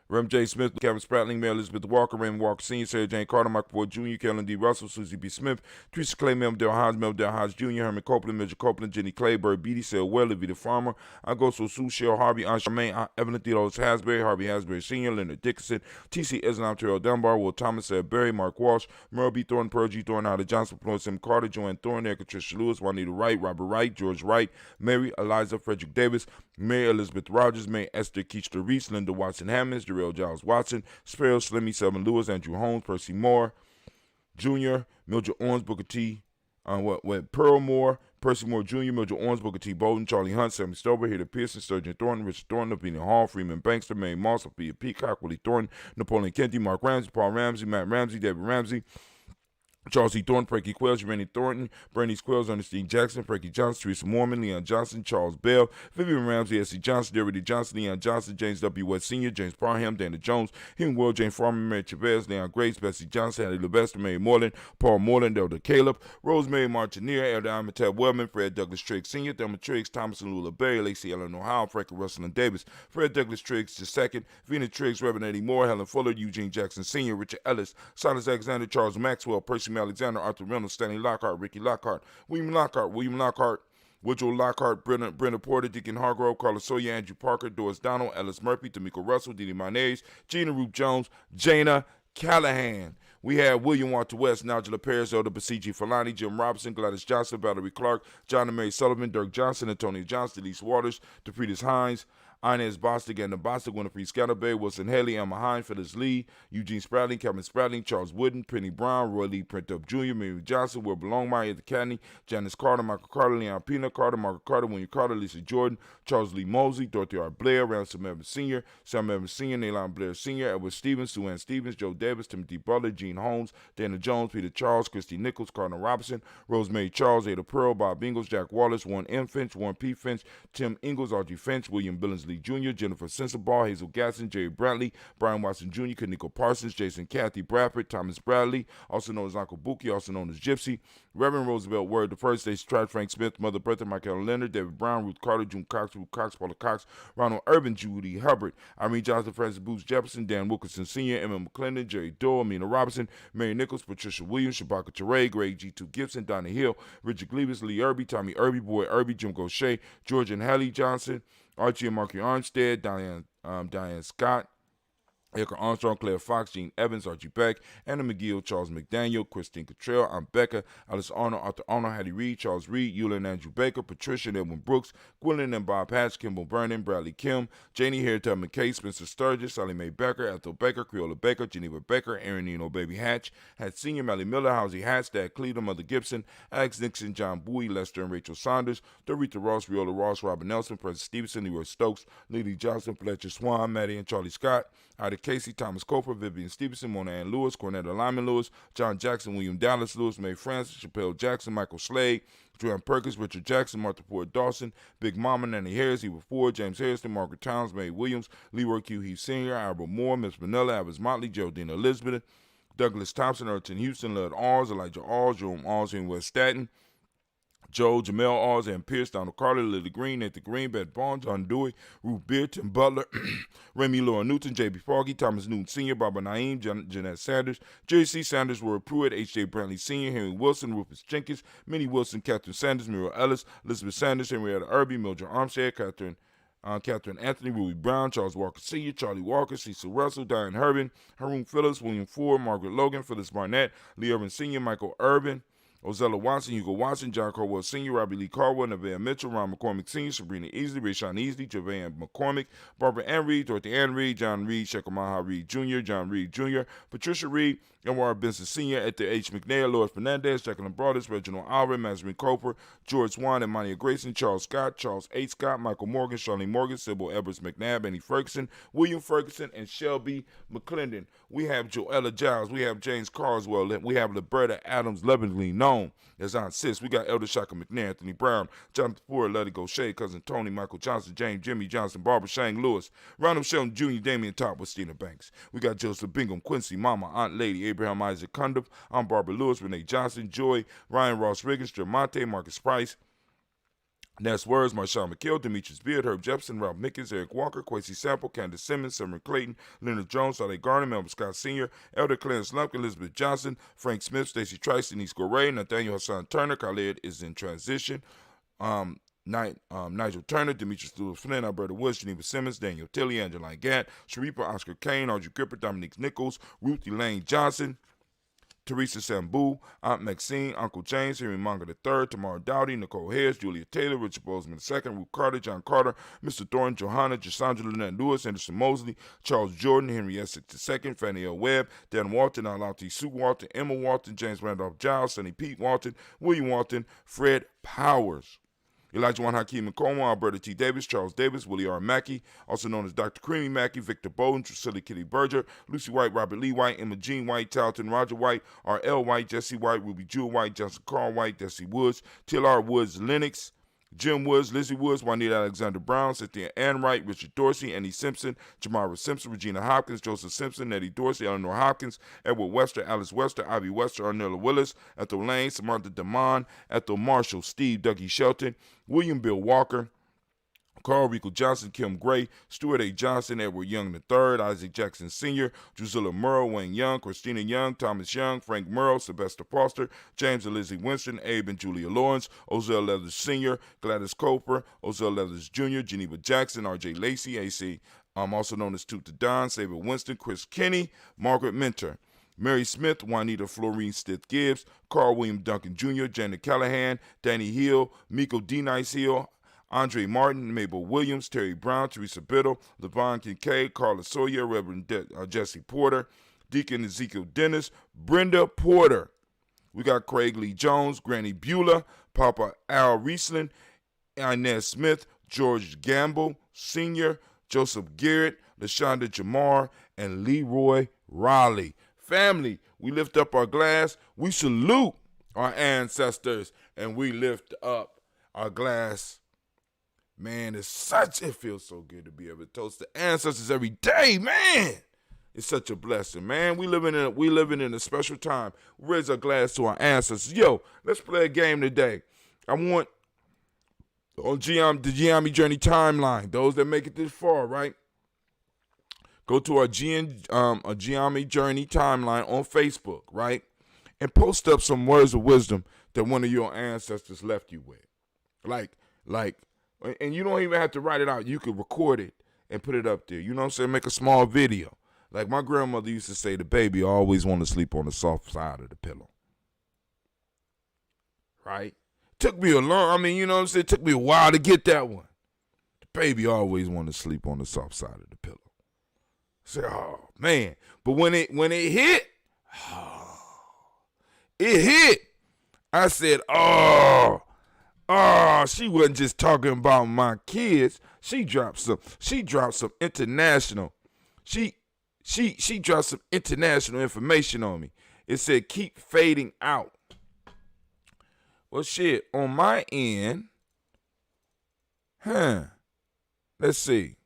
Rem J. Smith, Kevin Spratling, Mayor Elizabeth Walker, Raymond Walker Sr., Sarah Jane Carter, Michael Ford Jr., Kellen D. Russell, Susie B. Smith, Teresa Clay, Mel Hodge Jr., Herman Copeland, Major Copeland, Jenny Clay, Bird Beatty, Sarah Weller, Vita Farmer, Augusto Sue, Cheryl Harvey, Aunt Charmaine, Evelyn Theodore Hasbury, Harvey Hasbury Sr., Leonard Dickinson, T.C. Islam, Terrell Dunbar, Will Thomas, Sarah Berry, Mark Walsh, Merle B. Thornton, Pearl G. Thornton, Ida Johnson, Florence M. Carter, Joanne Thornton, Erica Tricia Lewis, Juanita Wright, Robert Wright, George Wright, Mary Eliza Frederick Davis, Mary Elizabeth Rogers, May Esther Keechler Reese, Linda Watson Hammonds, Jarrell Giles Watson, Sparrow Slimmy, Selvin Lewis, Andrew Holmes, Percy Moore Jr., Mildred Owens, Booker T. Pearl Moore, Percy Moore Jr., Mildred Owens, Booker T. Bolden, Charlie Hunt, Sammy Stover, Hader Pearson, Sturgeon Thornton, Richard Thornton, Opinion Hall, Freeman Bankster, Mary Moss, Sophia Peacock, Willie Thornton, Napoleon Kennedy, Mark Ramsey, Paul Ramsey, Matt Ramsey, David Ramsey, Charles E. Thornton, Frankie Quells, Jermaine Thornton, Bernice Quells, Ernestine Jackson, Frankie Johnson, Teresa Mormon, Leon Johnson, Charles Bell, Vivian Ramsey, S.C. Johnson, Derry D. Johnson, Leon Johnson, James W. West Sr., James Parham, Dana Jones, Hume World, Jane Farmer, Mary Chavez, Leon Grace, Bessie Johnson, Hattie LeBester, Mary Moreland, Paul Moreland, Elder Caleb, Rosemary Martineer, Elder Amitab Wellman, Fred Douglas Triggs Sr., Thelma Triggs, Thomas and Lula Berry, Lacey Ellen O'Howell, Frankie Russell and Davis, Fred Douglas Triggs II, Vena Triggs, Reverend Eddie Moore, Helen Fuller, Eugene Jackson Sr., Richard Ellis, Silas Alexander, Charles Maxwell, Percy Alexander, Arthur Reynolds, Stanley Lockhart, Ricky Lockhart, William Lockhart, Woodrow Lockhart, Brenda Porter, Deacon Hargrove, Carlos Sawyer, Andrew Parker, Doris Donald, Ellis Murphy, D'Amico Russell, Didi Mayonnaise, Gina Roop Jones, Jana Callahan. We have William Walter West, Nigel Paris, Elder Basiji Falani, Jim Robinson, Gladys Johnson, Valerie Clark, John and Mary Sullivan, Dirk Johnson, Antonio Johnson, Elise Waters, DeFritis Hines, Inez Bostic, and the Bostic, Winifred Scatterbay, Wilson Haley, Emma Hine, Phyllis Lee, Eugene Spradling, Kevin Spradling, Charles Wooden, Penny Brown, Roy Lee Printup Jr., Mary Johnson, Will Belongmeyer, Ed Cadney, Janice Carter, Michael Carter, Leon Pina Carter, Margaret Carter, William Carter, Lisa Jordan, Charles Lee Mosley, Dorothy R. Blair, Ransom Evans Sr., Sam Evans Sr., Naylon Blair Sr., Edward Stevens, Sue Ann Stevens, Joe Davis, Timothy Butler, Gene Holmes, Dana Jones, Peter Charles, Christy Nichols, Cardinal Robinson, Rosemary Charles, Ada Pearl, Bob Ingalls, Jack Wallace, Warren M. Finch, Warren P. Finch, Tim Ingalls, Archie Finch, William Billingsley Jr., Jennifer Sensabaugh, Hazel Gasson, Jerry Brantley, Brian Watson Jr., Kaniko Parsons, Jason Kathy Bradford, Thomas Bradley, also known as Uncle Buki, also known as Gypsy, Reverend Roosevelt Word, the first Stage Tribe, Frank Smith, Mother Bertha, Michael Leonard, David Brown, Ruth Carter, June Cox, Ruth Cox, Paula Cox, Ronald Urban, Judy Hubbard, Irene Johnson, Francis Booth Jefferson, Dan Wilkinson Sr., Emma McClendon, Jerry Doyle, Amina Robinson, Mary Nichols, Patricia Williams, Shabaka Teray, Greg G2 Gibson, Donna Hill, Richard Gleavis, Lee Irby, Tommy Irby, Boy Irby, Jim Gaucher, George and Hallie Johnson, Archie and Marky Armstead, Diane Scott, Erica Armstrong, Claire Fox, Gene Evans, Archie Beck, Anna McGill, Charles McDaniel, Christine Cottrell, Aunt Becca, Alice Arnold, Arthur Arnold, Hattie Reed, Charles Reed, Eula and Andrew Baker, Patricia and Edwin Brooks, Gwendolyn and Bob Hatch, Kimball Vernon, Bradley Kim, Janie Harriet McKay, Spencer Sturgis, Sally Mae Becker, Ethel Baker, Creola Baker, Geneva Baker, Aaron Nino Baby Hatch, Hat Senior, Mally Miller, Housie Hatch, Dad Cleveland, Mother Gibson, Alex Nixon, John Bowie, Lester and Rachel Saunders, Dorita Ross, Riola Ross, Robert Nelson, President Stevenson, Leroy Stokes, Lily Johnson, Fletcher Swan, Maddie and Charlie Scott, Ida Casey, Thomas Coper, Vivian Stevenson, Mona Ann Lewis, Cornetta Lyman Lewis, John Jackson, William Dallas Lewis, Mae Francis, Chappelle Jackson, Michael Slade, Joanne Perkins, Richard Jackson, Martha Ford Dawson, Big Mama, Nanny Harris, Eva Ford, James Harrison, Margaret Towns, Mae Williams, Leroy Q. Heath Sr., Albert Moore, Miss Manila, Avis Motley, Geraldine Elizabeth, Douglas Thompson, Erton Houston, Lud Alls, Elijah Alls, Jerome Alls, and West Staten, Joe, Jamel Alls, and Pierce, Donald Carter, Lily Green, Nathan Green, Beth Barnes, John Dewey, Ruth Beard, Tim Butler, Remy Laura Newton, J.B. Foggy, Thomas Newton Sr., Barbara Naeem, Jeanette Sanders, J.C. Sanders, Roy Pruitt, H.J. Brantley Sr., Henry Wilson, Rufus Jenkins, Minnie Wilson, Catherine Sanders, Muriel Ellis, Elizabeth Sanders, Henrietta Irby, Mildred Armstead, Catherine Anthony, Ruby Brown, Charles Walker Sr., Charlie Walker, Cecil Russell, Diane Herbin, Haroon Phillips, William Ford, Margaret Logan, Phyllis Barnett, Lee Irvin Sr., Michael Urban, Ozella Watson, Hugo Watson, John Caldwell Sr., Robbie Lee Caldwell, Nevaeh Mitchell, Ron McCormick Sr., Sabrina Easley, Rayshawn Easley, Javon McCormick, Barbara Ann Reed, Dorothy Ann Reed, John Reed, Shekamaha Reed Jr., John Reed Jr., Patricia Reed, M.R. Benson Sr., Edgar H. McNair, Lois Fernandez, Jacqueline Broadus, Reginald Alvin, Mazarin Cooper, George Swan, and Monia Grayson, Charles Scott, Charles H. Scott, Michael Morgan, Charlene Morgan, Sybil Edwards McNabb, Annie Ferguson, William Ferguson, and Shelby McClendon. We have Joella Giles, we have James Carswell, we have Liberta Adams, lovingly known as Aunt Sis. We got Elder Shaka McNair, Anthony Brown, Jonathan Ford, Letty Gaucher, Cousin Tony, Michael Johnson, James, Jimmy Johnson, Barbara Shang Lewis, Ronald Shelton Jr., Damian Top with Stina Banks. We got Joseph Bingham, Quincy, Mama, Aunt Lady, Abraham Isaac Cundiff, I'm Barbara Lewis, Renee Johnson, Joy, Ryan Ross Riggins, Jermonte, Marcus Price, Ness Words, Marshawn McKill, Demetrius Beard, Herb Jefferson, Ralph Mickens, Eric Walker, Quincy Sample, Candace Simmons, Summer Clayton, Leonard Jones, Saleh Garner, Melvin Scott Sr., Elder Clarence Lumpkin, Elizabeth Johnson, Frank Smith, Stacey Trice, Denise Goray, Nathaniel Hassan Turner, Khalid is in transition, Nigel Turner, Demetrius Lewis Flynn, Alberta Woods, Geneva Simmons, Daniel Tilley, Angeline Gatt, Sharifa Oscar Kane, Audrey Gripper, Dominique Nichols, Ruth Elaine Johnson, Teresa Sambu, Aunt Maxine, Uncle James, Henry Manga III, Tamara Dowdy, Nicole Harris, Julia Taylor, Richard Bozeman II, Ruth Carter, John Carter, Mr. Thornton, Johanna, Jasandra Lynette Lewis, Anderson Mosley, Charles Jordan, Henry Essex II, Fannie L. Webb, Dan Walton, Alauti Sue Walton, Emma Walton, James Randolph Giles, Sonny Pete Walton, William Walton, Fred Powers, Elijah Juan Hakeem Nkoma, Alberta T. Davis, Charles Davis, Willie R. Mackey, also known as Dr. Creamy Mackey, Victor Bowden, Drusilla Kitty Berger, Lucy White, Robert Lee White, Emma Jean White, Tarleton Roger White, R.L. White, Jesse White, Ruby Jewel White, Johnson Carl White, Jesse Woods, T.L.R. Woods, Lennox, Jim Woods, Lizzie Woods, Juanita Alexander Brown, Cynthia Ann Wright, Richard Dorsey, Annie Simpson, Jamara Simpson, Regina Hopkins, Joseph Simpson, Nettie Dorsey, Eleanor Hopkins, Edward Wester, Alice Wester, Ivy Wester, Arnella Willis, Ethel Lane, Samantha Damon, Ethel Marshall, Steve Dougie Shelton, William Bill Walker, Carl Rico Johnson, Kim Gray, Stuart A. Johnson, Edward Young III, Isaac Jackson Sr., Drusilla Murrow, Wayne Young, Christina Young, Thomas Young, Frank Murrow, Sylvester Foster, James and Lizzie Winston, Abe and Julia Lawrence, Ozell Leathers Sr., Gladys Coper, Ozell Leathers Jr., Geneva Jackson, R.J. Lacey, A.C., also known as Toot the Don, Saber Winston, Chris Kinney, Margaret Minter, Mary Smith, Juanita Florine Stith Gibbs, Carl William Duncan Jr., Janet Callahan, Danny Hill, Miko D. Nice Hill, Andre Martin, Mabel Williams, Terry Brown, Teresa Biddle, Levon Kincaid, Carla Sawyer, Reverend Jesse Porter, Deacon Ezekiel Dennis, Brenda Porter. We got Craig Lee Jones, Granny Beulah, Papa Al Riesling, Inez Smith, George Gamble Sr., Joseph Garrett, LaShonda Jamar, and Leroy Raleigh. Family, we lift up our glass. We salute our ancestors, and we lift up our glass. Man, it feels so good to be able to toast the ancestors every day, man. It's such a blessing, man. We living in a special time. We raise our glass to our ancestors. Yo, let's play a game today. I want on the Giammi Journey timeline, those that make it this far, right? Go to our Giammi Journey timeline on Facebook, right? And post up some words of wisdom that one of your ancestors left you with. Like, and you don't even have to write it out. You could record it and put it up there. You know what I'm saying? Make a small video. Like my grandmother used to say, the baby always want to sleep on the soft side of the pillow. Right? Took me you know what I'm saying? It took me a while to get that one. The baby always want to sleep on the soft side of the pillow. I said, oh, man. But when it hit, it hit. I said, oh, she wasn't just talking about my kids. She dropped some international. She dropped some international information on me. It said, keep fading out. Well, shit, on my end, let's see.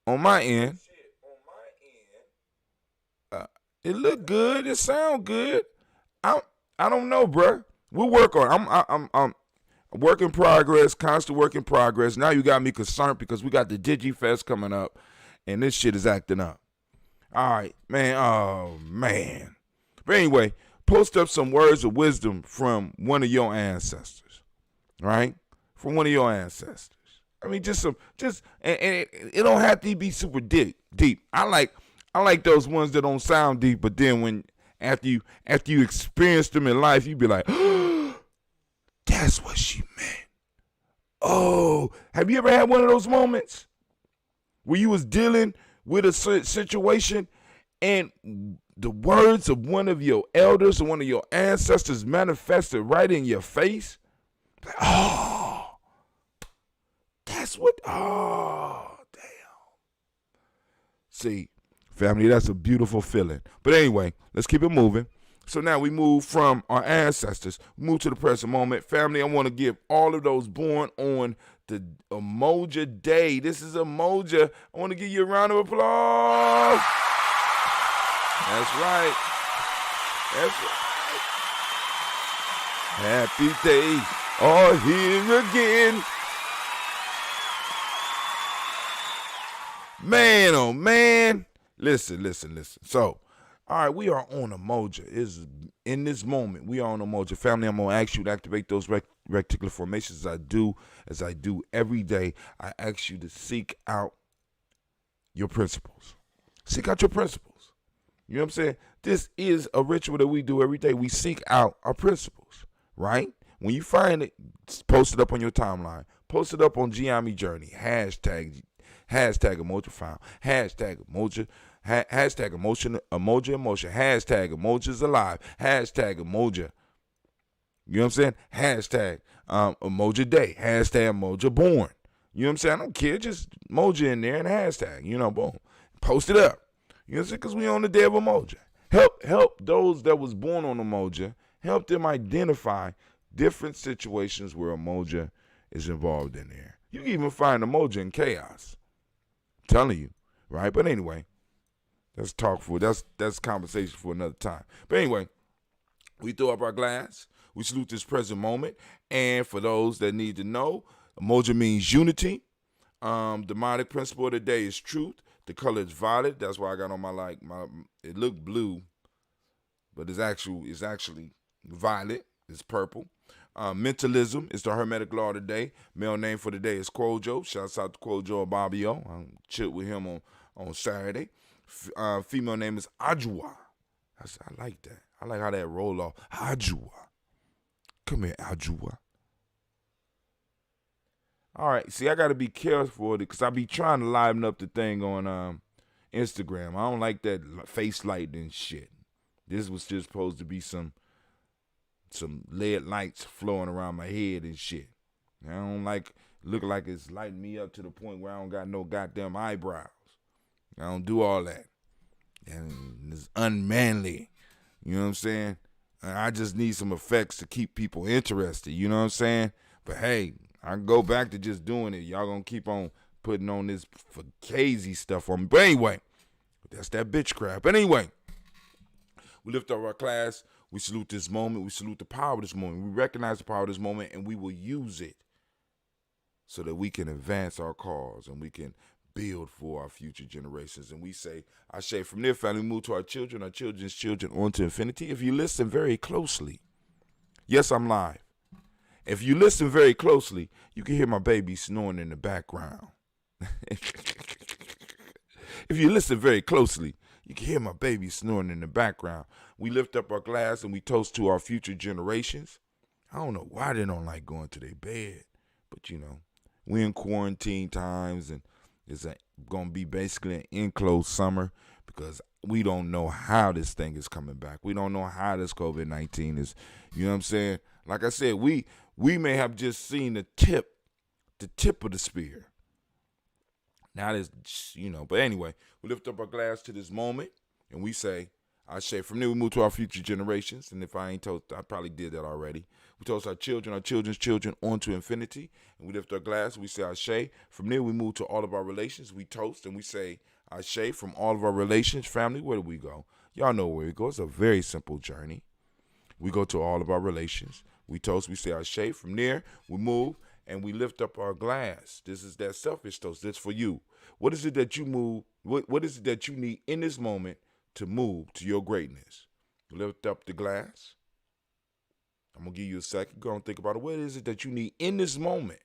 On my end, it look good. It sound good. I don't know, bruh. We'll work on it. I'm work in progress, constant work in progress. Now you got me concerned because we got the DigiFest coming up, and this shit is acting up. All right, man. Oh, man. But anyway, post up some words of wisdom from one of your ancestors, right? From one of your ancestors. I mean, and it don't have to be super deep. I like those ones that don't sound deep, but then when after you experience them in life, you be like, oh, that's what she meant. Oh, have you ever had one of those moments where you was dealing with a situation and the words of one of your elders or one of your ancestors manifested right in your face? Like, oh, that's what, oh, damn. See, family, that's a beautiful feeling. But anyway, let's keep it moving. So now we move from our ancestors, move to the present moment. Family, I want to give all of those born on the Umoja Day. This is Umoja. I want to give you a round of applause. That's right. Happy days are here again. Man, oh man. Listen. So, all right, we are on Umoja. In this moment, we are on Umoja. Family, I'm going to ask you to activate those reticular formations as I do every day. I ask you to seek out your principles. Seek out your principles. You know what I'm saying? This is a ritual that we do every day. We seek out our principles, right? When you find it, post it up on your timeline. Post it up on Giami Journey. Hashtag Umoja found. Hashtag Umoja. Hashtag emotion. Hashtag Umoja's alive. Hashtag Umoja. You know what I'm saying? Hashtag Umoja Day. Hashtag Umoja born. You know what I'm saying? I don't care. Just Umoja in there and hashtag. Boom. Post it up. You know what I'm saying? Because we on the day of Umoja. Help those that was born on Umoja. Help them identify different situations where Umoja is involved in there. You can even find Umoja in chaos. I'm telling you, right? But anyway, that's conversation for another time. But anyway, we throw up our glass. We salute this present moment. And for those that need to know, Umoja means unity. Demonic principle of the day is truth. The color is violet. That's why I got on my it looked blue, but it's actually violet. It's purple. Mentalism is the hermetic law of the day. Male name for the day is Quojo. Shouts out to Quojo Ababio. I chilled with him on Saturday. Female name is Ajua. I like that. I like how that roll off. Ajua. Come here, Ajua. All right, see, I got to be careful with it because I be trying to liven up the thing on Instagram. I don't like that face light and shit. This was just supposed to be some lead lights flowing around my head and shit. I don't look like it's lighting me up to the point where I don't got no goddamn eyebrows. I don't do all that. And it's unmanly. You know what I'm saying? I just need some effects to keep people interested. You know what I'm saying? But hey, I can go back to just doing it. Y'all gonna keep on putting on this crazy stuff on me. But anyway, that's that bitch crap. But anyway, we lift up our class. We salute this moment. We salute the power of this moment. We recognize the power of this moment, and we will use it so that we can advance our cause and we can build for our future generations. And we say, I say, from there, family, move to our children, our children's children, on to infinity. If you listen very closely, yes, I'm live. If you listen very closely, you can hear my baby snoring in the background. If you listen very closely, you can hear my baby snoring in the background. We lift up our glass and we toast to our future generations. I don't know why they don't like going to their bed, but we're in quarantine times and it's going to be basically an enclosed summer because we don't know how this thing is coming back. We don't know how this COVID-19 is, you know what I'm saying? Like I said, we may have just seen the tip of the spear. Now this, but anyway, we lift up our glass to this moment and we say, I say, from there we move to our future generations. And if I ain't told, I probably did that already. We toast our children, our children's children, on to infinity. And we lift our glass, we say, Ashe. From there we move to all of our relations. We toast and we say, Ashe, from all of our relations. Family, where do we go? Y'all know where we go. It's a very simple journey. We go to all of our relations. We toast, we say Ashe. From there, we move and we lift up our glass. This is that selfish toast. That's for you. What is it that you move? What is it that you need in this moment to move to your greatness? Lift up the glass. I'm going to give you a second. Go and think about it. What is it that you need in this moment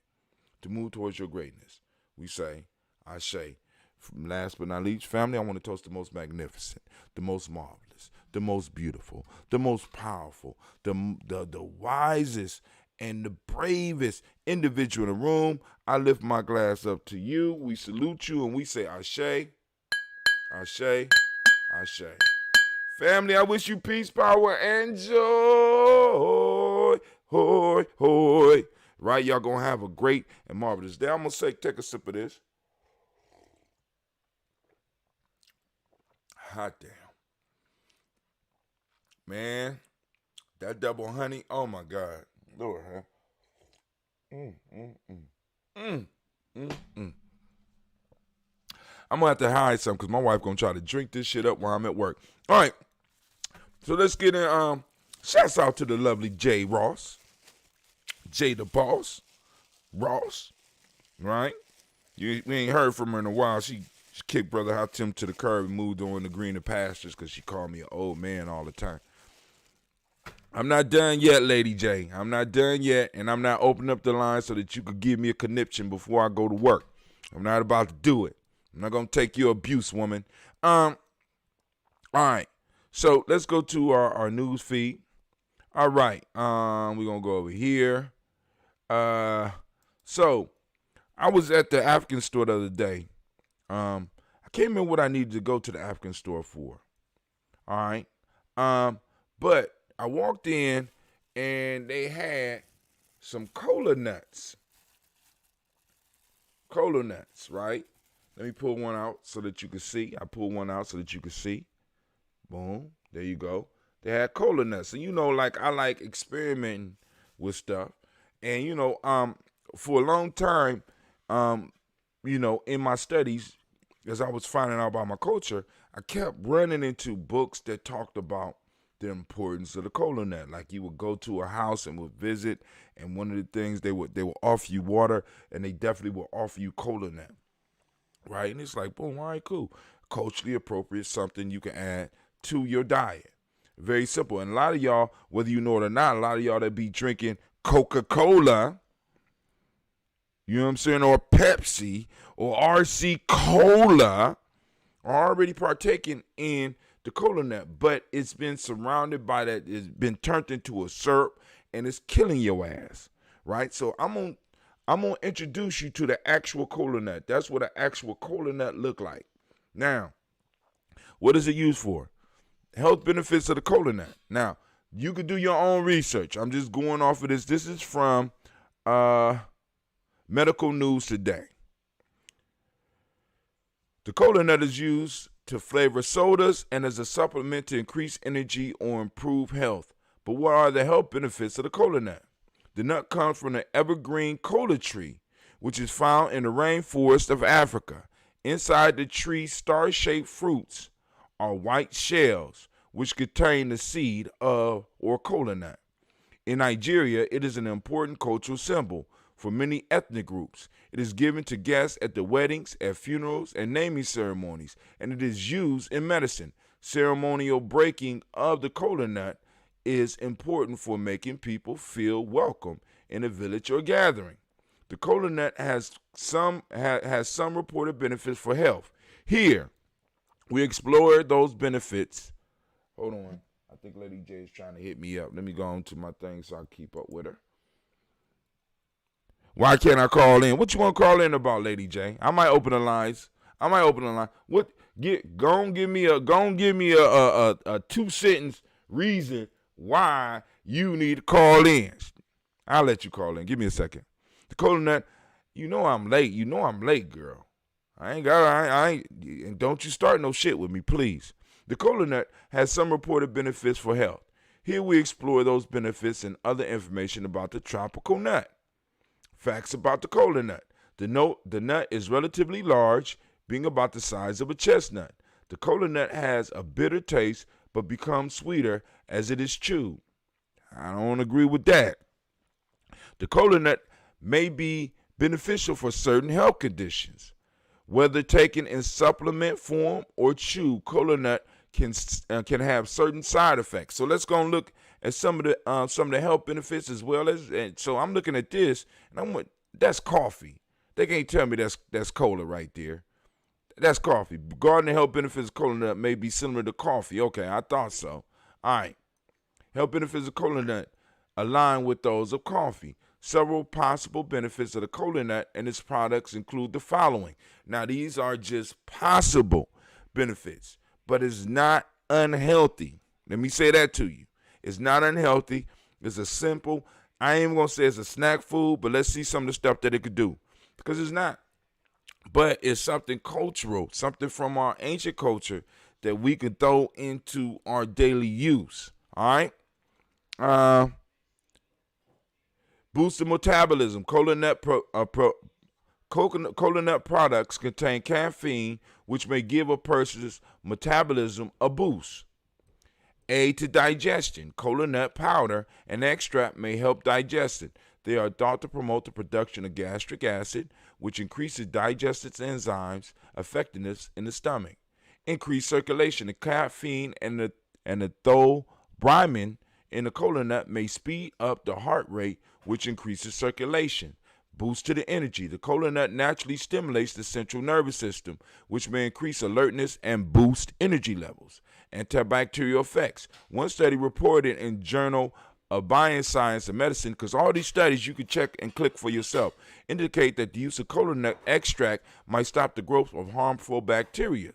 to move towards your greatness? We say Ashe. Last but not least, family, I want to toast the most magnificent, the most marvelous, the most beautiful, the most powerful, the wisest, and the bravest individual in the room. I lift my glass up to you. We salute you and we say Ashe, Ashe, Ashe. Family, I wish you peace, power, and joy. Hoy, hoy. Right, y'all gonna have a great and marvelous day. I'm gonna say, take a sip of this. Hot damn. Man, that double honey, oh my God. Lord, huh? I'm gonna have to hide some because my wife gonna try to drink this shit up while I'm at work. All right, so let's get in. Shouts out to the lovely Jay Ross. Jay the Boss, Ross, right? We ain't heard from her in a while. She kicked Brother Hatim to the curb and moved on to greener pastures because she called me an old man all the time. I'm not done yet, Lady J. I'm not done yet, and I'm not opening up the line so that you could give me a conniption before I go to work. I'm not about to do it. I'm not going to take your abuse, woman. All right. So let's go to our news feed. All right. We're going to go over here. So I was at the African store the other day. I can't remember what I needed to go to the African store for. All right. But I walked in and they had some cola nuts. Cola nuts, right? Let me pull one out so that you can see. I pulled one out so that you can see. Boom. There you go. They had cola nuts. And you know, like I like experimenting with stuff. And you know, for a long time, you know, in my studies, as I was finding out about my culture, I kept running into books that talked about the importance of the cola nut. Like you would go to a house and would visit, and one of the things they would offer you water, and they definitely would offer you cola nut, right? And it's like, boom, all right, cool. Culturally appropriate, something you can add to your diet. Very simple. And a lot of y'all, whether you know it or not, a lot of y'all that be drinking Coca-Cola, you know what I'm saying, or Pepsi or RC Cola, are already partaking in the cola nut, but it's been surrounded by that. It's been turned into a syrup, and it's killing your ass, right? So I'm gonna introduce you to the actual cola nut. That's what an actual cola nut look like. Now, what is it used for? Health benefits of the cola nut. Now, you could do your own research. I'm just going off of this. This is from Medical News Today. The cola nut is used to flavor sodas and as a supplement to increase energy or improve health. But what are the health benefits of the cola nut? The nut comes from the evergreen cola tree, which is found in the rainforest of Africa. Inside the tree's star-shaped fruits are white shells, which contain the seed of or cola nut. In Nigeria, it is an important cultural symbol for many ethnic groups. It is given to guests at the weddings, at funerals, and naming ceremonies, and it is used in medicine. Ceremonial breaking of the cola nut is important for making people feel welcome in a village or gathering. The cola nut has some reported benefits for health. Here, we explore those benefits. Hold on. I think Lady J is trying to hit me up. Let me go on to my thing so I keep up with her. Why can't I call in? What you want to call in about, Lady J? I might open the lines. What? Go on, give me a 2-sentence reason why you need to call in. I'll let you call in. Give me a second. The cola nut. You know I'm late. Girl. I ain't. And don't you start no shit with me, please. The cola nut has some reported benefits for health. Here we explore those benefits and other information about the tropical nut. Facts about the cola nut. The nut is relatively large, being about the size of a chestnut. The cola nut has a bitter taste, but becomes sweeter as it is chewed. I don't agree with that. The cola nut may be beneficial for certain health conditions. Whether taken in supplement form or chewed, cola nut can have certain side effects. So let's go and look at some of the health benefits as well as. And so I'm looking at this, and that's coffee. They can't tell me that's cola right there. That's coffee. Regarding the health benefits of cola nut may be similar to coffee. Okay, I thought so. All right. Health benefits of cola nut align with those of coffee. Several possible benefits of the cola nut and its products include the following. Now, these are just possible benefits, but it's not unhealthy. Let me say that to you. It's not unhealthy. It's a simple, I ain't even going to say it's a snack food, but let's see some of the stuff that it could do. Because it's not. But it's something cultural, something from our ancient culture that we can throw into our daily use. All right? Boosted metabolism. Cola nut products contain caffeine, which may give a person's metabolism a boost. Aid to digestion. Cola nut powder and extract may help digestion. They are thought to promote the production of gastric acid, which increases digestive enzymes effectiveness in the stomach. Increase circulation. The caffeine and the theobromine in the cola nut may speed up the heart rate, which increases circulation. Boost to the energy. The cola nut naturally stimulates the central nervous system, which may increase alertness and boost energy levels. Antibacterial effects. One study reported in Journal of Bioscience and Medicine, because all these studies you can check and click for yourself, indicate that the use of cola nut extract might stop the growth of harmful bacteria.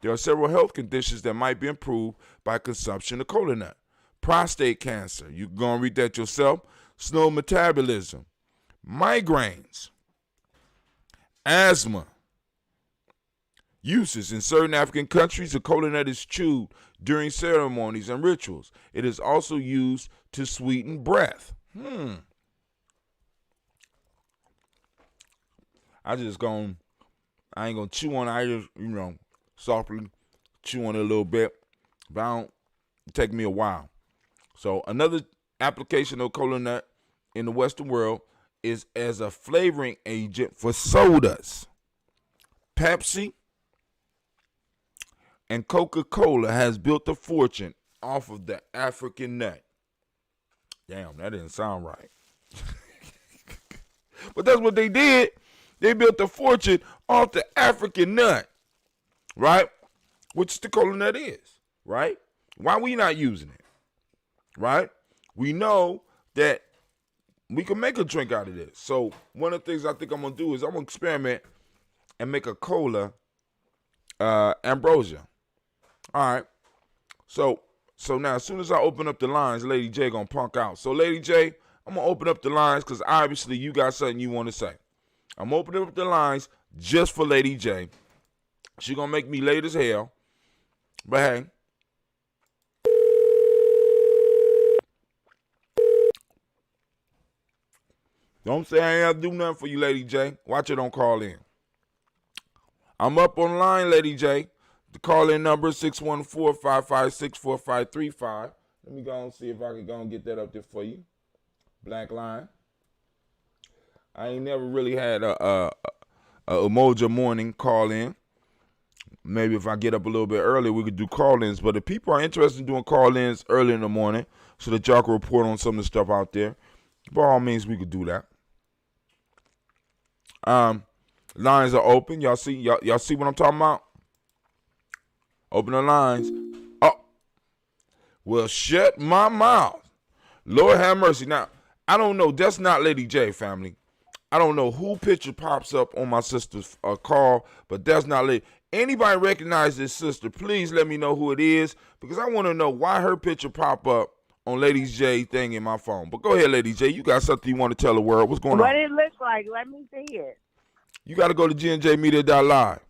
There are several health conditions that might be improved by consumption of cola nut. Prostate cancer. You can go and read that yourself. Slow metabolism. Migraines. Asthma. Uses in certain African countries, the cola nut is chewed during ceremonies and rituals. It is also used to sweeten breath. I ain't gonna chew on it. I just, softly chew on it a little bit, but it take me a while. So another application of cola nut in the Western world is as a flavoring agent for sodas. Pepsi and Coca-Cola has built a fortune off of the African nut. Damn, that didn't sound right. But that's what they did. They built a fortune off the African nut, right? Which the cola nut is, right? Why we not using it, right? We know that we can make a drink out of this. So one of the things I think I'm going to do is I'm going to experiment and make a cola ambrosia. All right. So now as soon as I open up the lines, Lady J going to punk out. So Lady J, I'm going to open up the lines because obviously you got something you want to say. I'm opening up the lines just for Lady J. She going to make me late as hell. But hey. Don't say I ain't have to do nothing for you, Lady J. Watch it, don't call in. I'm up on the line, Lady J. The call-in number is 614-556-4535. Let me go and see if I can go and get that up there for you. Black line. I ain't never really had a Umoja morning call-in. Maybe if I get up a little bit early, we could do call-ins. But if people are interested in doing call-ins early in the morning so that y'all can report on some of the stuff out there, by all means, we could do that. Lines are open. Y'all see what I'm talking about? Open the lines. Oh, well, shut my mouth. Lord have mercy. Now, I don't know. That's not Lady J, family. I don't know who picture pops up on my sister's call, but that's not Lady. Anybody recognize this sister, please let me know who it is, because I want to know why her picture pop up on Lady J thing in my phone. But go ahead, Lady J. You got something you want to tell the world. What's going on? What it looks like. Let me see it. You got to go to gnjmedia.live.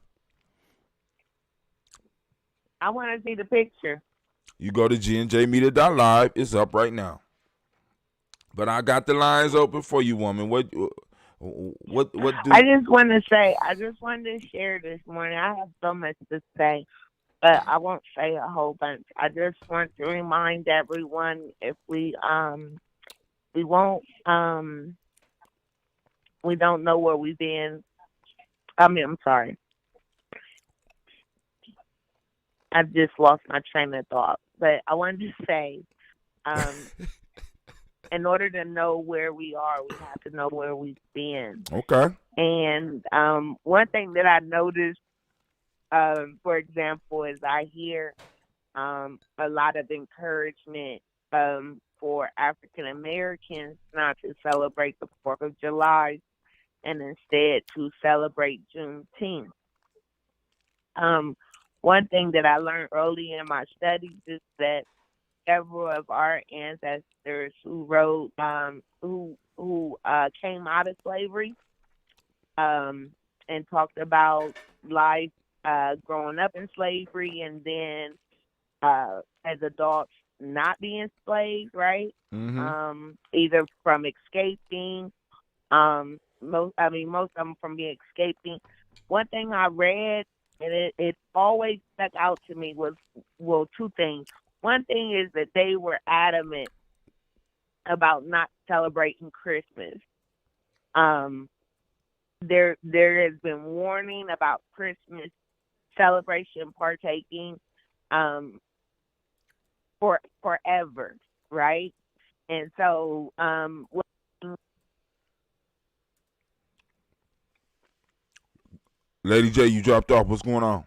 I want to see the picture. You go to gnjmedia.live. It's up right now. But I got the lines open for you, woman. What do I just want to say, I just wanted to share this morning. I have so much to say, but I won't say a whole bunch. I just want to remind everyone, if we don't know where we've been. I'm sorry. I just lost my train of thought. But I wanted to say, in order to know where we are, we have to know where we've been. Okay. And one thing that I noticed, for example, is I hear a lot of encouragement for African Americans not to celebrate the 4th of July and instead to celebrate Juneteenth. One thing that I learned early in my studies is that several of our ancestors who came out of slavery and talked about life growing up in slavery and then as adults not being enslaved, right? Mm-hmm. Either from escaping, most of them from being escaping. One thing I read, and it always stuck out to me, was, well, two things. one thing is that they were adamant about not celebrating Christmas. Um, there has been warning about Christmas celebration partaking for forever, right? And so Lady J, you dropped off. What's going on?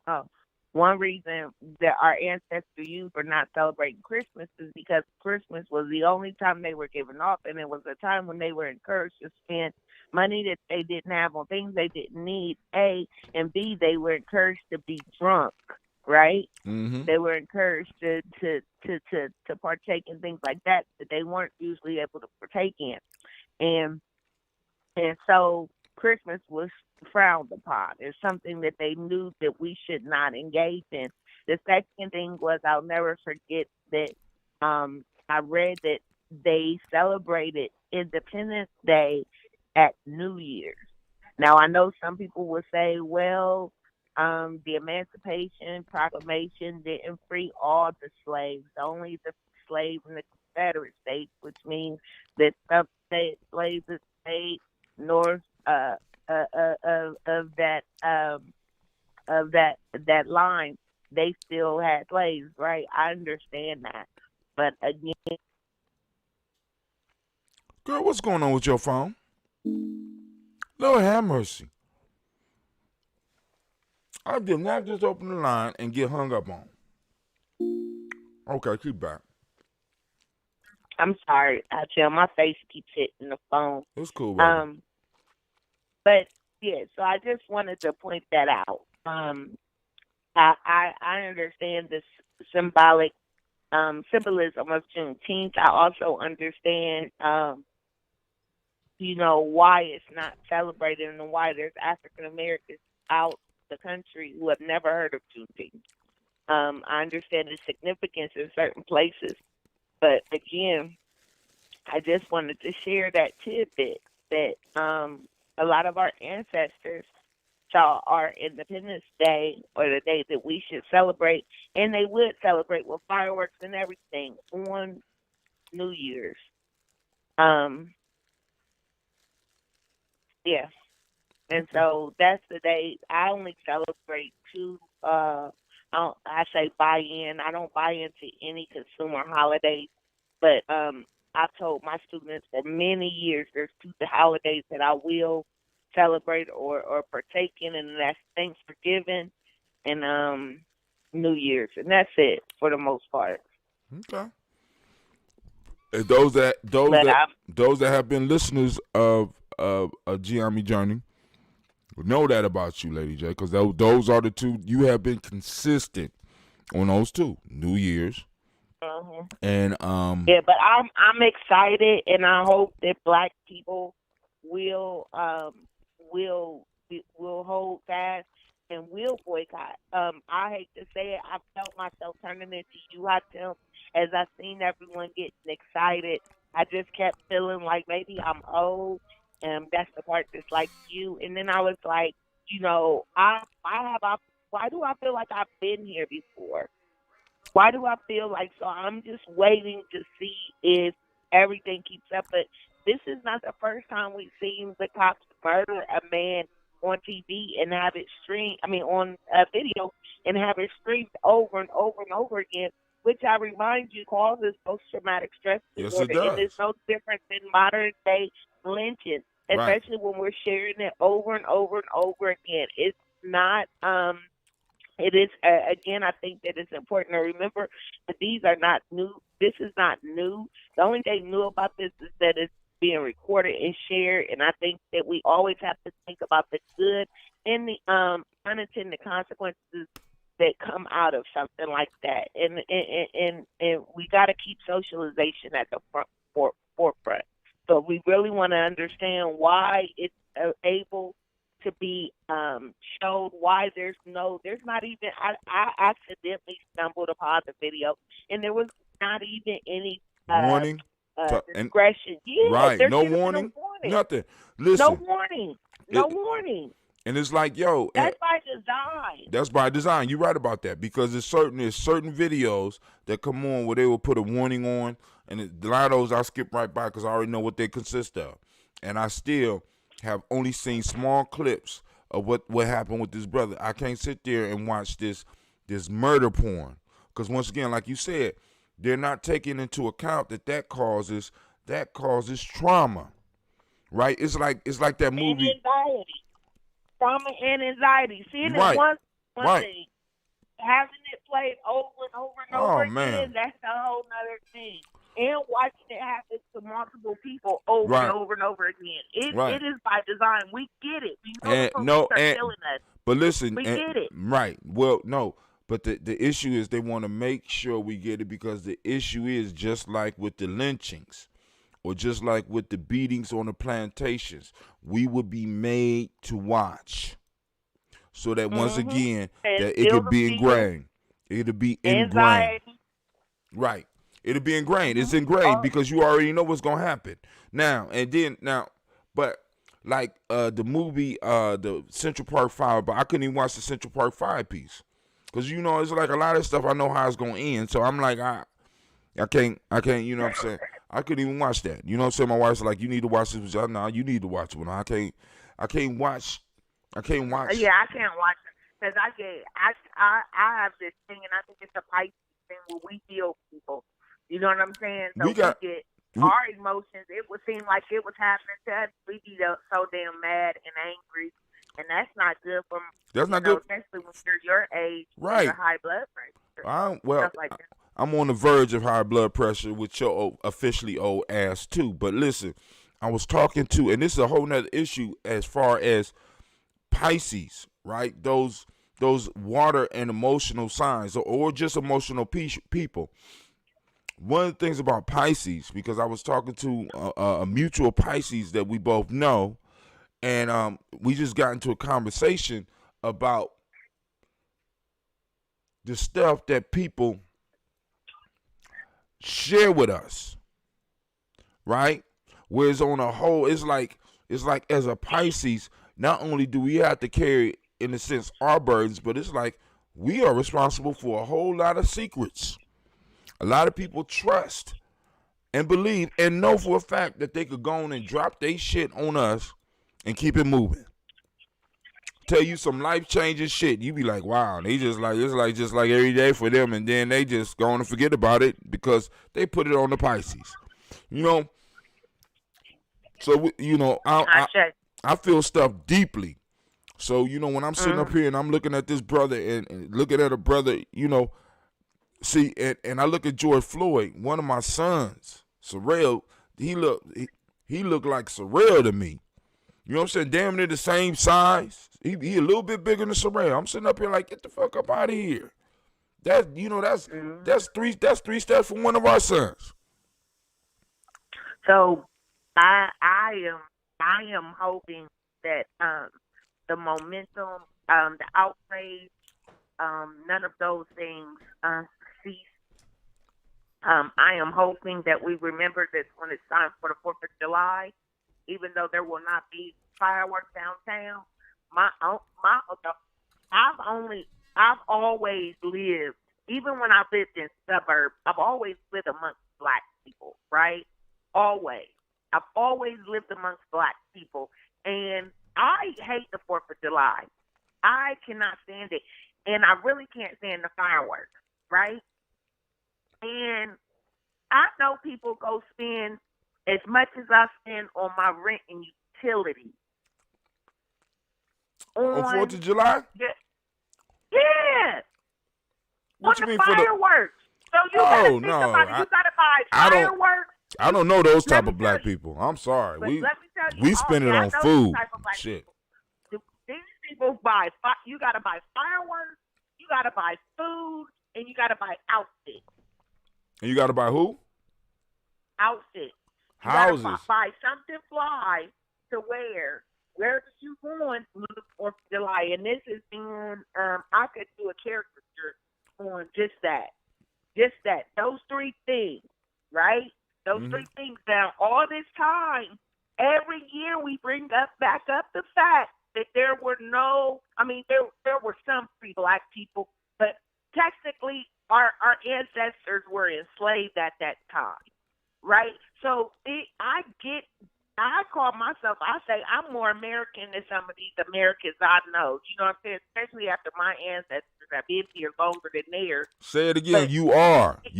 Oh, one reason that our ancestors used for not celebrating Christmas is because Christmas was the only time they were given off, and it was a time when they were encouraged to spend money that they didn't have on things they didn't need. A and B, they were encouraged to be drunk, right? Mm-hmm. They were encouraged to partake in things like that they weren't usually able to partake in, and so Christmas was frowned upon. It's something that they knew that we should not engage in. The second thing was I'll never forget that I read that they celebrated Independence Day at New Year's. Now I know some people will say, well, the Emancipation Proclamation didn't free all the slaves, only the slaves in the Confederate States, which means that some slaves that stayed north of that line, they still had slaves, right? I understand that, but again, Girl, what's going on with your phone? Lord have mercy. I did not just open the line and get hung up on. Okay, keep back. I'm sorry, I tell my face keeps hitting the phone. It's cool, baby. But yeah, so I just wanted to point that out. I understand the symbolic symbolism of Juneteenth. I also understand, why it's not celebrated and why there's African Americans out the country who have never heard of Juneteenth. I understand the significance in certain places, but again, I just wanted to share that tidbit that a lot of our ancestors saw our Independence Day, or the day that we should celebrate, and they would celebrate with fireworks and everything on New Year's. Yeah. And so that's the day I only celebrate two. I say buy in. I don't buy into any consumer holidays, but I've told my students for many years there's two holidays that I will celebrate or partake in, and that's Thanksgiving and New Year's, and that's it for the most part. Okay. Those that have been listeners of a Gianni Journey know that about you, Lady J, because those are the two you have been consistent on those two, New Year's. And yeah, but I'm excited, and I hope that Black people will hold fast and will boycott. I hate to say it, I felt myself turning into you, Tim, as I seen everyone getting excited. I just kept feeling like maybe I'm old, and that's the part that's like you. And then I was like, why do I feel like I've been here before? Why do I feel like so? I'm just waiting to see if everything keeps up. But this is not the first time we've seen the cops murder a man on TV and have it streamed. I mean, on a video and have it streamed over and over and over again, which I remind you causes post-traumatic stress disorder. Yes, it does. And it's no different than modern day lynching, especially when we're sharing it over and over and over again. It's not. It is, again, I think that it's important to remember that these are not new. This is not new. The only thing new about this is that it's being recorded and shared, and I think that we always have to think about the good and the unintended consequences that come out of something like that. And we got to keep socialization at the forefront. So we really want to understand why it's able to be showed, why there's not even, I accidentally stumbled upon the video, and there was not even any warning, discretion. Right, no warning, nothing. Listen, no warning. And it's like, yo, That's by design. that's by design. You're right about that because there's certain videos that come on where they will put a warning on, and a lot of those I skip right by because I already know what they consist of, and I still have only seen small clips of what happened with this brother. I can't sit there and watch this murder porn because once again, like you said, they're not taking into account that causes trauma, right? It's like that movie. And anxiety. Trauma and anxiety. Seeing Right. it one Right. thing, having it played over and over and Oh, over again, man. that's a whole nother thing. And watching it happen to multiple people over Right. and over and over again. Right. It is by design. We get it. We know And the police no, are and killing us. but listen, We and, get it. right? Well, no, but the issue is they want to make sure we get it because the issue is just like with the lynchings, or just like with the beatings on the plantations, we would be made to watch, so that once again And that it still could be the ingrained. It'll be ingrained. anxiety. Right. It'll be ingrained. It's ingrained because you already know what's gonna happen. But like the movie, the Central Park 5, but I couldn't even watch the Central Park 5 piece. Cause it's like a lot of stuff I know how it's gonna end. So I'm like, I can't, you know what I'm saying? I couldn't even watch that. You know what I'm saying? My wife's like, you need to watch this. No, you need to watch it. I can't watch. Yeah, I can't watch it because I have this thing, and I think it's a Pisces thing where we feel people. You know what I'm saying? So we get our emotions. It would seem like it was happening to us. We be so damn mad and angry, and that's not good for. That's not good, especially when you're your age, right? Your high blood pressure. I'm on the verge of high blood pressure with your officially old ass too. But listen, I was talking to, and this is a whole nother issue as far as Pisces, right? Those water and emotional signs, or just emotional people. One of the things about Pisces, because I was talking to a mutual Pisces that we both know, and we just got into a conversation about the stuff that people share with us, right? Whereas on a whole, it's like as a Pisces, not only do we have to carry, in a sense, our burdens, but it's like we are responsible for a whole lot of secrets. A lot of people trust and believe and know for a fact that they could go on and drop their shit on us and keep it moving. Tell you some life-changing shit. You be like, wow, they just like, it's like just like every day for them, and then they just go on and forget about it because they put it on the Pisces. So, I feel stuff deeply. So, when I'm sitting up here and I'm looking at this brother and looking at a brother, see, and I look at George Floyd, one of my sons, Sorrell, he looked like Sorrell to me. You know what I'm saying? Damn near the same size. He a little bit bigger than Sorrell. I'm sitting up here like, get the fuck up out of here. That's three steps from one of our sons. So I am hoping that the momentum, the outrage, none of those things cease. I am hoping that we remember this when it's time for the 4th of July, even though there will not be fireworks downtown. I've always lived, even when I lived in suburbs, I've always lived amongst black people, right? Always. I've always lived amongst black people. And I hate the 4th of July. I cannot stand it. And I really can't stand the fireworks, right? And I know people go spend as much as I spend on my rent and utilities. On 4th of July? Yeah. What on you the mean fireworks. So you gotta think about it. You gotta buy fireworks. I don't know those type of black people. I'm sorry. But let me tell you, we spend it on food. Shit. These people buy. You gotta buy fireworks. You gotta buy food, and you gotta buy outfits. And you gotta buy who? Outfits. You Houses. gotta buy something fly to wear. Where did you going on the 4th of July? And this is in, I could do a caricature on just that. Those three things, right? Those three things. Now, all this time, every year we bring back up the fact that there were no, I mean, there were some free black people, but technically our ancestors were enslaved at that time, right? So I call myself, I say I'm more American than some of these Americans I know. You know what I'm saying? Especially after my ancestors have been here longer than theirs. Say it again. But You are. yeah, I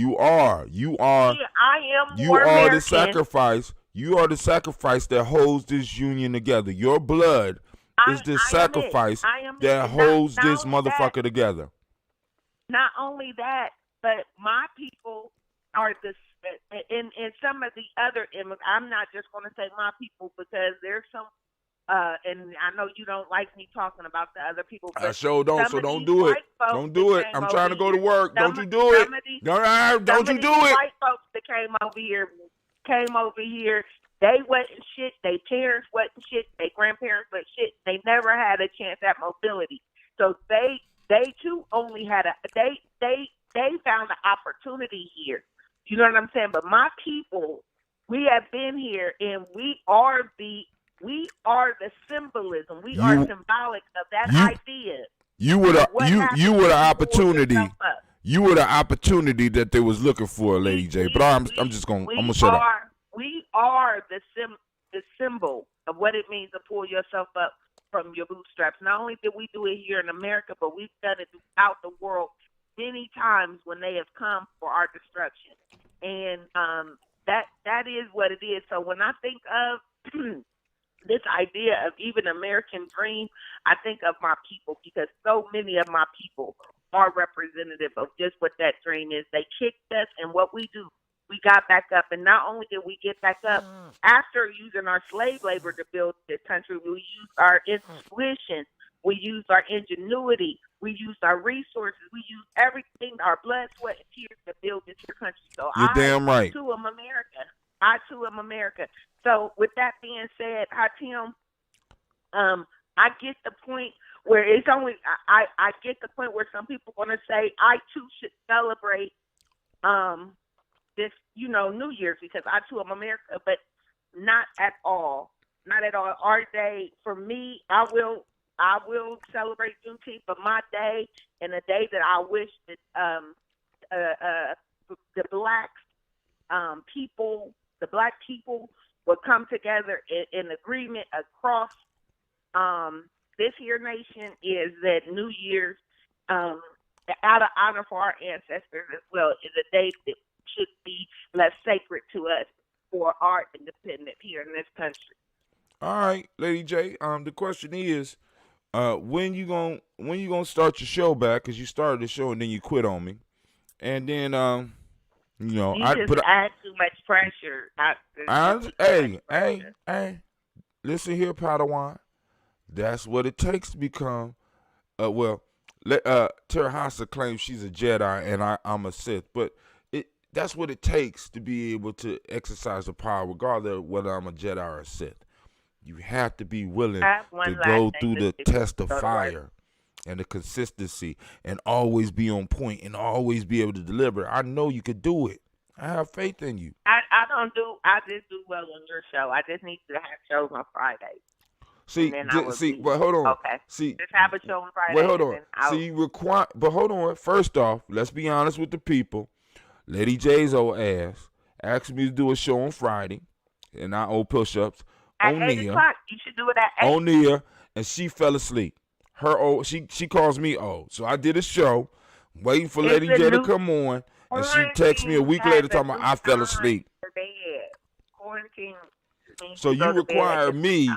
am You more are American. the sacrifice. You are the sacrifice that holds this union together. Your blood is the sacrifice that holds this motherfucker together. Not only that, but my people are and some of the other immigrants. I'm not just going to say my people because there's some, and I know you don't like me talking about the other people. But I sure don't, so don't do it. Don't do it. I'm trying to go to work. Don't you do it. Don't you do it. White folks that came over here, they wasn't shit. Their parents wasn't shit. Their grandparents wasn't shit. They never had a chance at mobility. So they too only had they found an opportunity here. You know what I'm saying? But my people, we have been here, and we are the symbolism. We are symbolic of that idea. You were the opportunity. You were the opportunity that they was looking for, Lady J. But I'm gonna shut up. We are the symbol of what it means to pull yourself up from your bootstraps. Not only did we do it here in America, but we've done it throughout the world many times when they have come for our destruction. And that is what it is. So when I think of this idea of even American dream, I think of my people, because so many of my people are representative of just what that dream is. They kicked us, and what we do, we got back up. And not only did we get back up, after using our slave labor to build this country, we used our intuition, we used our ingenuity, we used our resources, we used everything, our blood, sweat, and tears to build this country. So You're damn right. too am America. I too am America. So with that being said, Hatim, I get the point where it's only I get the point where some people are gonna say I too should celebrate this, New Year's, because I too am America, but not at all. Not at all. Our day, for me, I will celebrate Juneteenth, but my day, and the day that I wish that the black people would come together in agreement across this here nation, is that New Year's, out of honor for our ancestors as well, is a day that should be less sacred to us for our independence here in this country. All right, Lady J. The question is, when you gonna start your show back? Because you started the show and then you quit on me, and then you just add too much pressure. Hey, listen here, Padawan. That's what it takes to become. Terahasa claims she's a Jedi and I'm a Sith, but that's what it takes to be able to exercise the power, regardless of whether I'm a Jedi or a Sith. You have to be willing to go through the test of fire and the consistency, and always be on point and always be able to deliver. I know you could do it. I have faith in you. I just do well on your show. I just need to have shows on Fridays. But hold on. Okay. Just have a show on Friday. Wait, hold on. But hold on. First off, let's be honest with the people. Lady J's old ass asked me to do a show on Friday, and I owe push-ups. At 8 o'clock. You should do it at 8. On Nia, and she fell asleep. She calls me old. So I did a show, waiting for Lady J to come on, and she texts me a week later talking about I fell asleep. Quarantine. So you require me.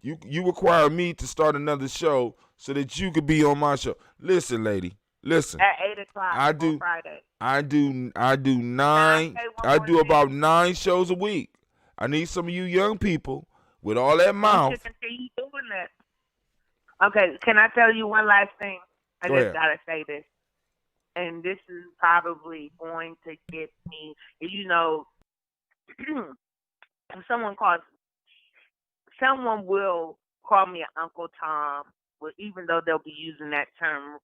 You require me to start another show so that you could be on my show. Listen, lady. Listen. At 8 o'clock on Friday. I do about 9 shows a week. I need some of you young people with all that mouth. You should continue doing that. Okay, can I tell you one last thing? I just gotta say this, and this is probably going to get me. Someone will call me an Uncle Tom, even though they'll be using that term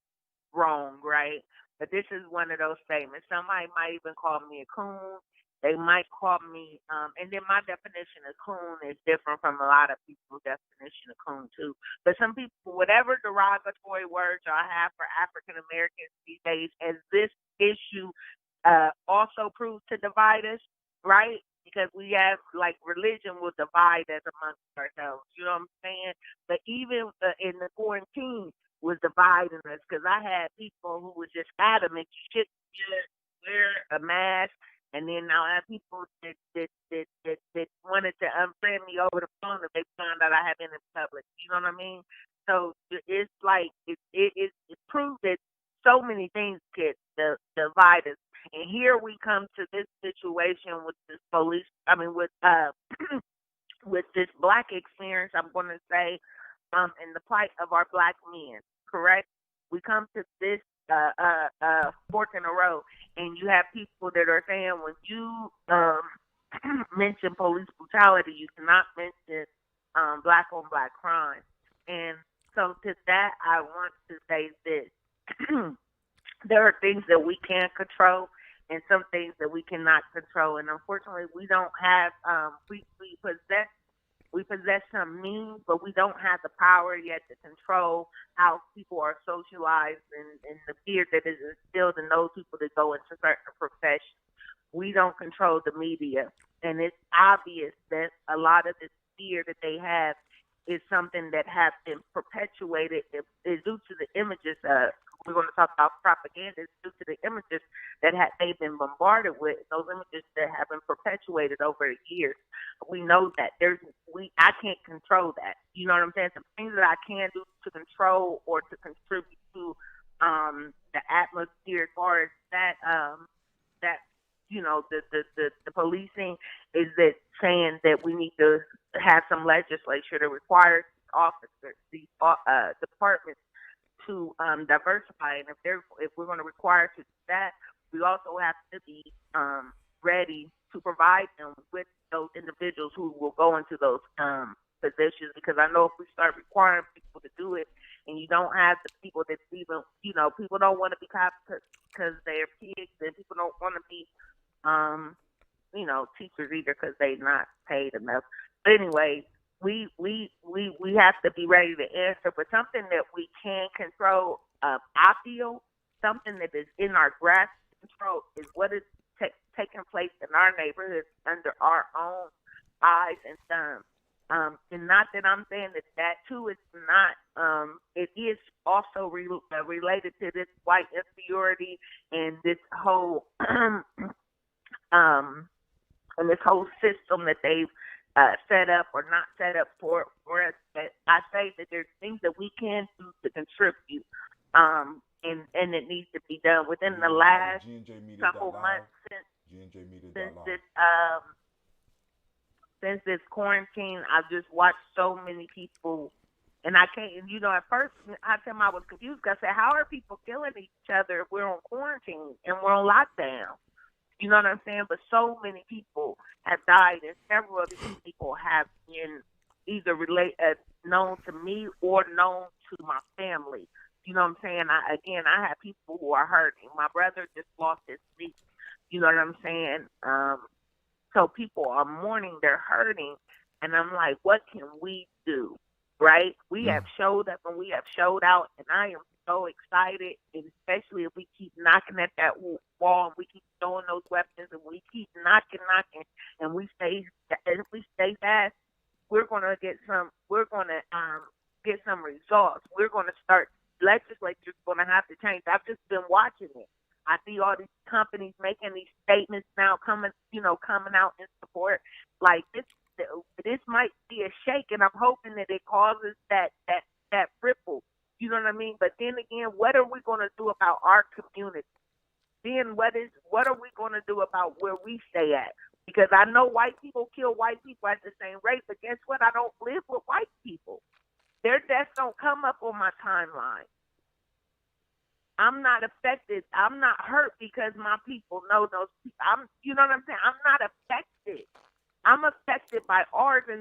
wrong, right? But this is one of those statements. Somebody might even call me a coon. They might call me, and then my definition of coon is different from a lot of people's definition of coon too. But some people, whatever derogatory words I have for African Americans these days, as this issue also proves to divide us, right? Because we have, like, religion will divide us amongst ourselves. You know what I'm saying? But even in the quarantine was dividing us, because I had people who was just adamant you shouldn't wear a mask. And then now I have people that wanted to unfriend me over the phone if they found out I have been in public. You know what I mean? So it's like it proves that so many things could divide us. And here we come to this situation with this police. I mean, with with this black experience. I'm going to say, in the plight of our black men. Correct? We come to this fork in the road, and you have people that are saying when you mention police brutality, you cannot mention black on black crime. And so to that, I want to say this. There are things that we can control and some things that we cannot control. And unfortunately, we don't have, we possess some means, but we don't have the power yet to control how people are socialized and the fear that is instilled in those people that go into certain professions. We don't control the media. And it's obvious that a lot of this fear that they have is something that has been perpetuated is due to the images. We're going to talk about propaganda. It's due to the images that they've been bombarded with. Those images that have been perpetuated over the years. We know that I can't control that. You know what I'm saying? Some things that I can do to control or to contribute to the atmosphere as far as that the policing is that saying that we need to have some legislature that requires officers, these departments to diversify. And if we're going to require to do that, we also have to be ready to provide them with those individuals who will go into those positions. Because I know if we start requiring people to do it, and you don't have the people that even, people don't want to be cops because they're pigs, and people don't want to be, teachers either because they're not paid enough. But anyway, we have to be ready to answer. But something that we can control, I feel, something that is in our grasp control is what is taking place in our neighborhoods under our own eyes and thumbs. And not that I'm saying that too is not, it is also related to this white inferiority and this whole, and this whole system that they've set up or not set up for us. But I say that there's things that we can do to contribute, and it needs to be done within the last couple months since this quarantine. I've just watched so many people, and I can't. At first I tell them I was confused because I said, "How are people killing each other if we're on quarantine and we're on lockdown?" You know what I'm saying? But so many people have died, and several of these people have been either known to me or known to my family. You know what I'm saying? I have people who are hurting. My brother just lost his niece. You know what I'm saying? So people are mourning, they're hurting, and I'm like, what can we do? Right? We have showed up and we have showed out, and I am so excited, and especially if we keep knocking at that wall, and we keep throwing those weapons, and we keep knocking, and if we stay fast, we're gonna get some results. We're gonna start. Legislature's gonna have to change. I've just been watching it. I see all these companies making these statements now, coming out in support. Like this might be a shake, and I'm hoping that it causes that ripple. You know what I mean? But then again, what are we going to do about our community? Then what are we going to do about where we stay at? Because I know white people kill white people at the same rate, but guess what? I don't live with white people. Their deaths don't come up on my timeline. I'm not affected. I'm not hurt because my people know those people. You know what I'm saying? I'm not affected. I'm affected by ours, and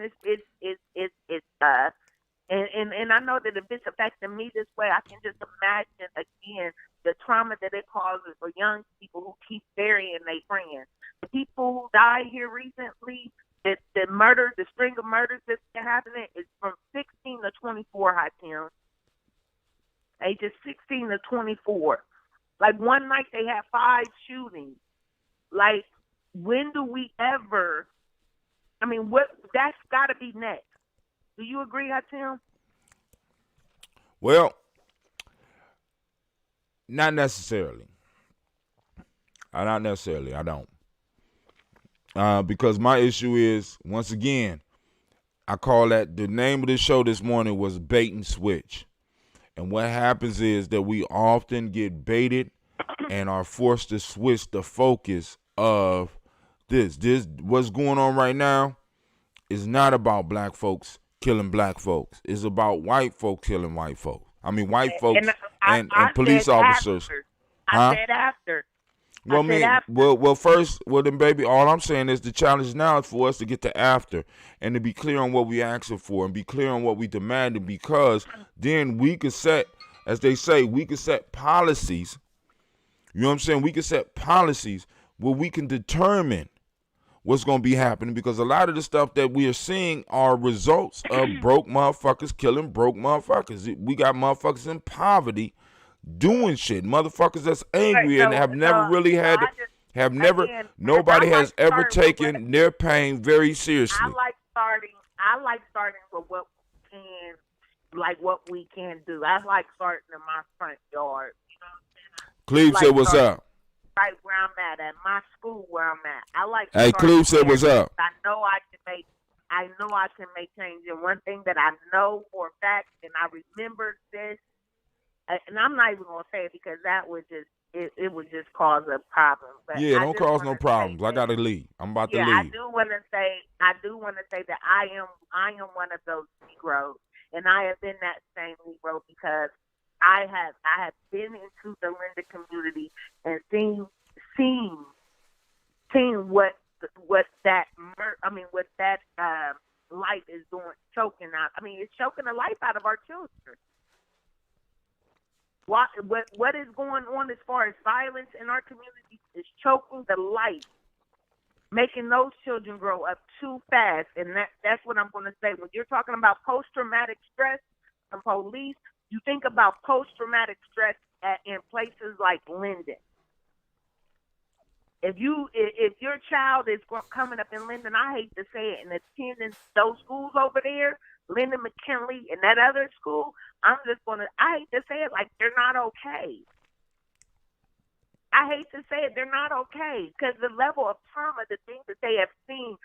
and I know that if it's affecting me this way, I can just imagine again the trauma that it causes for young people who keep burying their friends, the people who died here recently, the murders, the string of murders that's happening is from 16 to 24, high Tim. Ages 16 to 24. Like one night they had 5 shootings. Like, when do we ever? I mean, what? That's got to be next. Do you agree, high Tim? Well, not necessarily. Not necessarily. I don't. Because my issue is, once again, I call that, the name of the show this morning was Bait and Switch. And what happens is that we often get baited and are forced to switch the focus of this. What's going on right now is not about black folks killing black folks. It's about white folks killing white folks. I mean, white folks and police officers. I said after. Well, then, baby, all I'm saying is the challenge now is for us to get to after and to be clear on what we asking for and be clear on what we demanding, because then we could set, as they say, we could set policies. You know what I'm saying? We can set policies where we can determine what's going to be happening, because a lot of the stuff that we are seeing are results of broke motherfuckers killing broke motherfuckers. We got motherfuckers in poverty doing shit, motherfuckers that's angry and have never really had, nobody has ever taken their pain very seriously. I like starting with what we can do. I like starting in my front yard. You know what I'm saying? Cleve said, "What's up?" Right where I'm at my school where I'm at. I like. Hey, Cleve said, "What's up?" I know I can make change. And one thing that I know for a fact, and I remember this, and I'm not even gonna say it because that would just it would just cause a problem. But yeah, don't cause no problems. I gotta leave. I'm about to leave. I do want to say that I am one of those Negroes, and I have been that same Negro because I have been into the Linda community and seen what that life is doing, choking out. I mean, it's choking the life out of our children. What is going on as far as violence in our community is choking the life, making those children grow up too fast. And that's what I'm going to say. When you're talking about post-traumatic stress from police, you think about post-traumatic stress in places like Linden. If your child is coming up in Linden, I hate to say it, and attending those schools over there, Linden, McKinley, and that other school, I hate to say it, like, they're not okay. I hate to say it, they're not okay, because the level of trauma, the things that they have seen,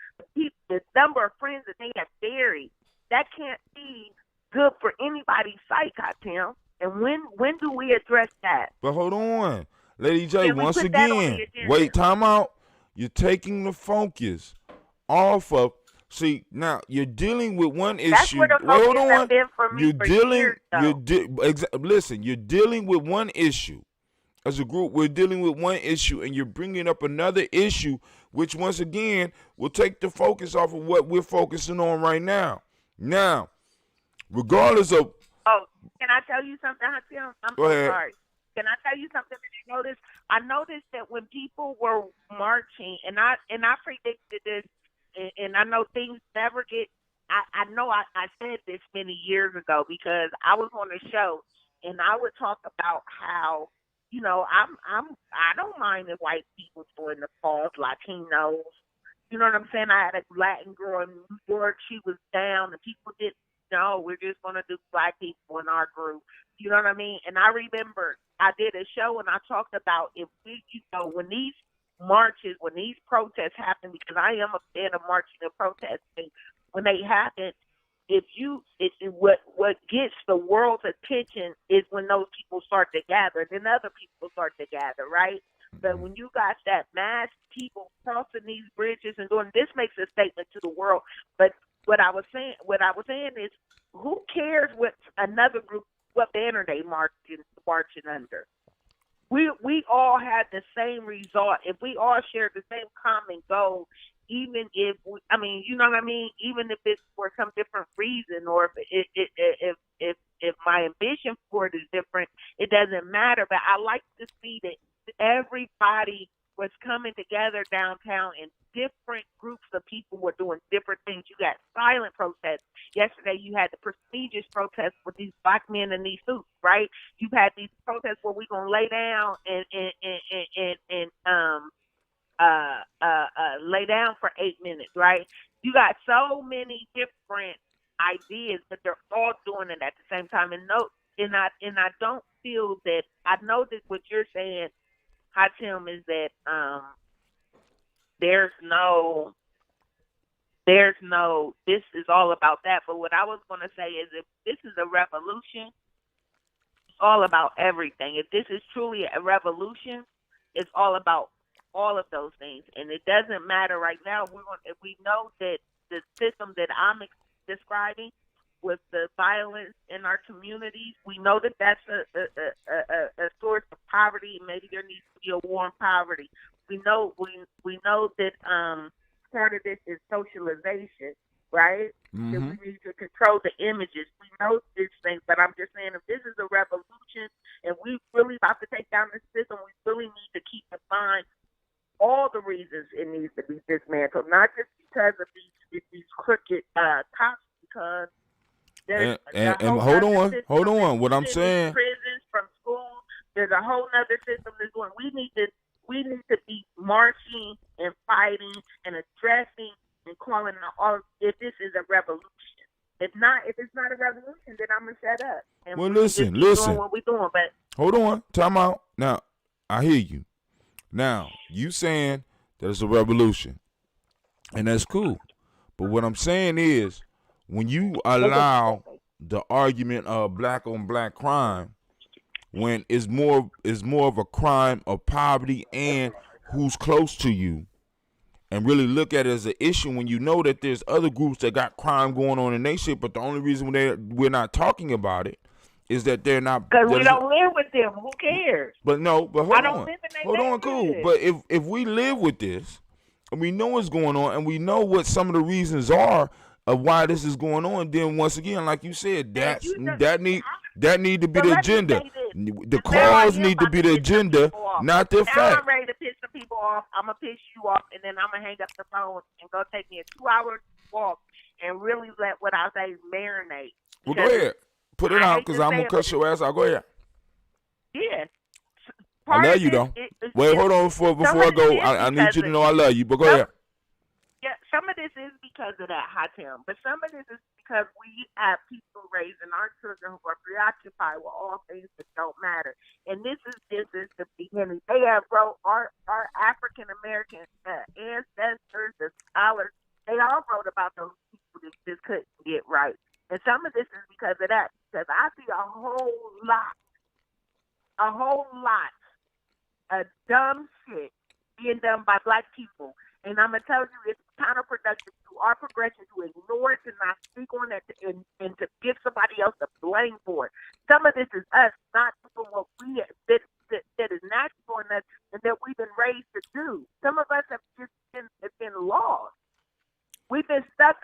the number of friends that they have buried, that can't be good for anybody's psyche, Tim. And when do we address that? But hold on. Lady J, once again, wait, time out. You're taking the focus off of, see, now you're dealing with one issue. That's where the focus has been for me for years, listen, you're dealing with one issue. As a group, we're dealing with one issue, and you're bringing up another issue, which once again will take the focus off of what we're focusing on right now. Now, regardless of... Oh, can I tell you something, Tim? I'm Go ahead. sorry. Can I tell you something that I noticed? I noticed that when people were marching, and I predicted this, and I know things never get. I know I said this many years ago because I was on a show, and I would talk about how, you know, I don't mind if white people join the cause, Latinos. You know what I'm saying? I had a Latin girl in New York. She was down, and people didn't know we're just gonna do black people in our group. You know what I mean? And I remember I did a show and I talked about if we, you know, when these marches, when these protests happen, because I am a fan of marching and protesting, when they happen, what gets the world's attention is when those people start to gather, then other people start to gather, right? But when you got that mass people crossing these bridges and doing this, makes a statement to the world. But what I was saying is, who cares what another group, what banner they marching under? We all had the same result. If we all shared the same common goal, even if you know what I mean, even if it's for some different reason, or if my ambition for it is different, it doesn't matter. But I like to see that everybody was coming together downtown, and different groups of people were doing different things. You got silent protests. Yesterday, you had the prestigious protests with these black men in these suits, right? You've had these protests where we're gonna lay down and lay down for 8 minutes, right? You got so many different ideas, but they're all doing it at the same time. And I don't feel that. I know that what you're saying, Hatim, is that there's no. This is all about that. But what I was going to say is, if this is a revolution, it's all about everything. If this is truly a revolution, it's all about all of those things. And it doesn't matter right now. If we know that the system that I'm describing with the violence in our communities, we know that that's a source of poverty. Maybe there needs to be a war on poverty. We know that part of this is socialization, right? Mm-hmm. That we need to control the images. We know these things, but I'm just saying, if this is a revolution and we really about to take down the system, we really need to keep in mind all the reasons it needs to be dismantled, not just because of these crooked cops, because there's hold on. What I'm saying, prisons from school. There's a whole other system that's going. We need to be marching and fighting and addressing and calling out all. If this is a revolution, if it's not a revolution, then I'm gonna shut up. And well, listen. Doing what we're doing, but hold on, time out. Now, I hear you. Now, you saying that it's a revolution, and that's cool. But what I'm saying is, when you allow the argument of black on black crime, when it's more of a crime of poverty and who's close to you, and really look at it as an issue, when you know that there's other groups that got crime going on in their shit, but the only reason we're not talking about it is that they're not, because we don't live with them. Who cares? But hold on, cool. Good. But if we live with this, and we know what's going on, and we know what some of the reasons are of why this is going on, then once again, like you said, that need to be the agenda. The cause need to be the agenda, not the fact. Now I'm ready to piss some people off. I'm gonna piss you off, and then I'm gonna hang up the phone and go take me a 2-hour walk and really let what I say marinate. Well, go ahead, put it out, because I'm gonna cut your ass out. Go ahead. Yeah. I love you though. Wait, hold on before I go. I need you to know I love you, but go ahead. Yeah, some of this is because of that, Hatim, but some of this is because we have people raising our children who are preoccupied with all things that don't matter. And this is the beginning. They have wrote our African American ancestors, the scholars. They all wrote about those people that just couldn't get right. And some of this is because of that. Because I see a whole lot of dumb shit being done by black people. And I'm going to tell you, it's counterproductive to our progression to ignore it, to not speak on it, and to give somebody else the blame for it. Some of this is us not doing what that is natural in us and that we've been raised to do. Some of us have just been lost. We've been stuck.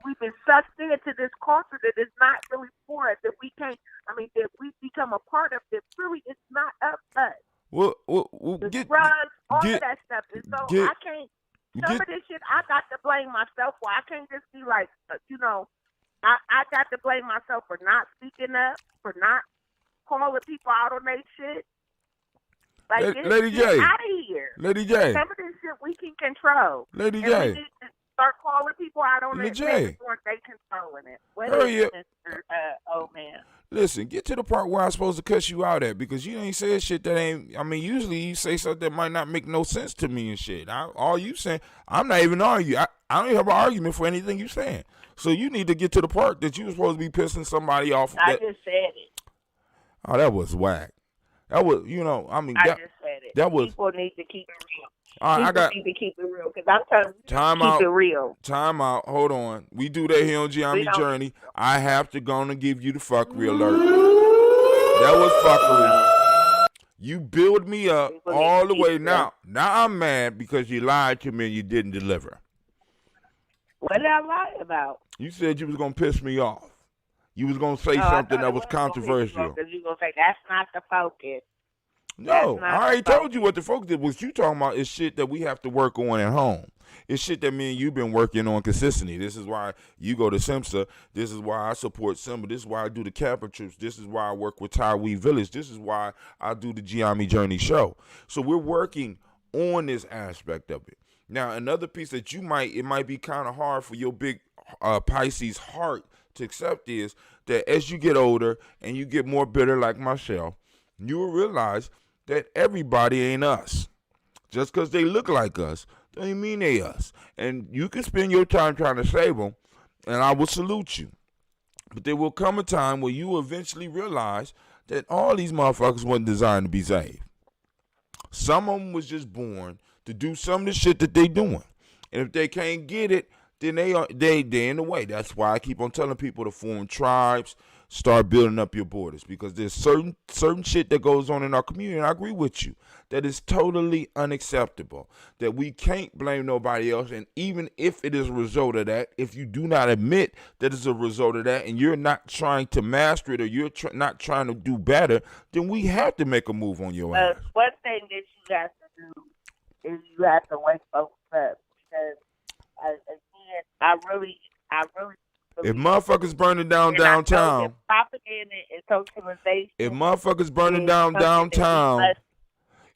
We've been sucked into this culture that is not really for us. That we can't. That we become a part of. That really is not of us. Well, the drugs, all of that stuff. And so I can't. Some of this shit I got to blame myself for. I can't just be like, I got to blame myself for not speaking up, for not calling people out on their shit. Like, Lady J, out of here. Lady J, some of this shit we can control. Lady J, we need to start calling people out on their shit before they controlling it. What is it, Mr. Old Man? Listen, get to the part where I'm supposed to cuss you out at, because you ain't said shit that ain't. Usually you say something that might not make no sense to me and shit. All you saying, I'm not even arguing. I don't even have an argument for anything you saying. So you need to get to the part that you were supposed to be pissing somebody off. I just said it. Oh, that was whack. That was, I just said it. That was. People need to keep it real. All right, need to keep it real, because I'm telling you, keep it real. Time out. Hold on. We do that here on Gianni Journey. I have to go and give you the fuckery alert. That was fuckery. You build me up all the way. Now I'm mad because you lied to me and you didn't deliver. What did I lie about? You said you was going to piss me off. You was going to say something that was controversial. Because you going to say, that's not the focus. No, I already told you what the folks did. What you talking about is shit that we have to work on at home. It's shit that me and you been working on consistently. This is why you go to SIMSA. This is why I support Simba. This is why I do the Kappa Troops. This is why I work with Tyree Village. This is why I do the Giami Journey show. So we're working on this aspect of it. Now, another piece that it might be kind of hard for your big Pisces heart to accept is that as you get older and you get more bitter like myself, you will realize that everybody ain't us. Just because they look like us, doesn't mean they us. And you can spend your time trying to save them, and I will salute you. But there will come a time where you will eventually realize that all these motherfuckers wasn't designed to be saved. Some of them was just born to do some of the shit that they doing. And if they can't get it, then they in the way. That's why I keep on telling people to form tribes, start building up your borders, because there's certain shit that goes on in our community, and I agree with you, that is totally unacceptable, that we can't blame nobody else. And even if it is a result of that, if you do not admit that it's a result of that and you're not trying to master it, or you're not trying to do better, then we have to make a move on your ass. One thing that you have to do is you have to wake folks up, because again, I really if motherfuckers burning down downtown, propaganda and socialization. If motherfuckers burning down downtown,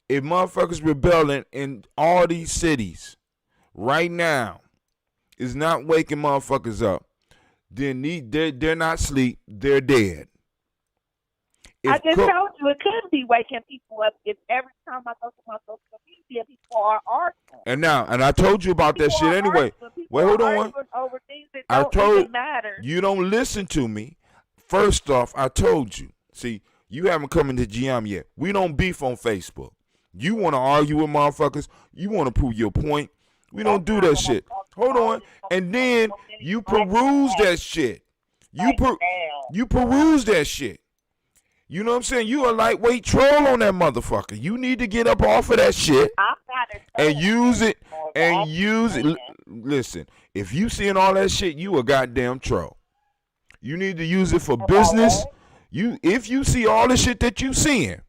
if motherfuckers rebelling in all these cities right now is not waking motherfuckers up, then they're not asleep, they're dead. I just told you it couldn't be waking people up if every time I go to my social media, people are arguing. And I told you about that shit anyway. Wait, hold on. Over things that I don't told even matter. You don't listen to me. First off, I told you. See, you haven't come into GM yet. We don't beef on Facebook. You want to argue with motherfuckers. You want to prove your point. We don't do that shit. Hold on. And then you peruse that shit. You peruse that shit. You know what I'm saying? You a lightweight troll on that motherfucker. You need to get up off of that shit and use it. Listen, if you seeing all that shit, you a goddamn troll. You need to use it for business. If you see all the shit that you seeing,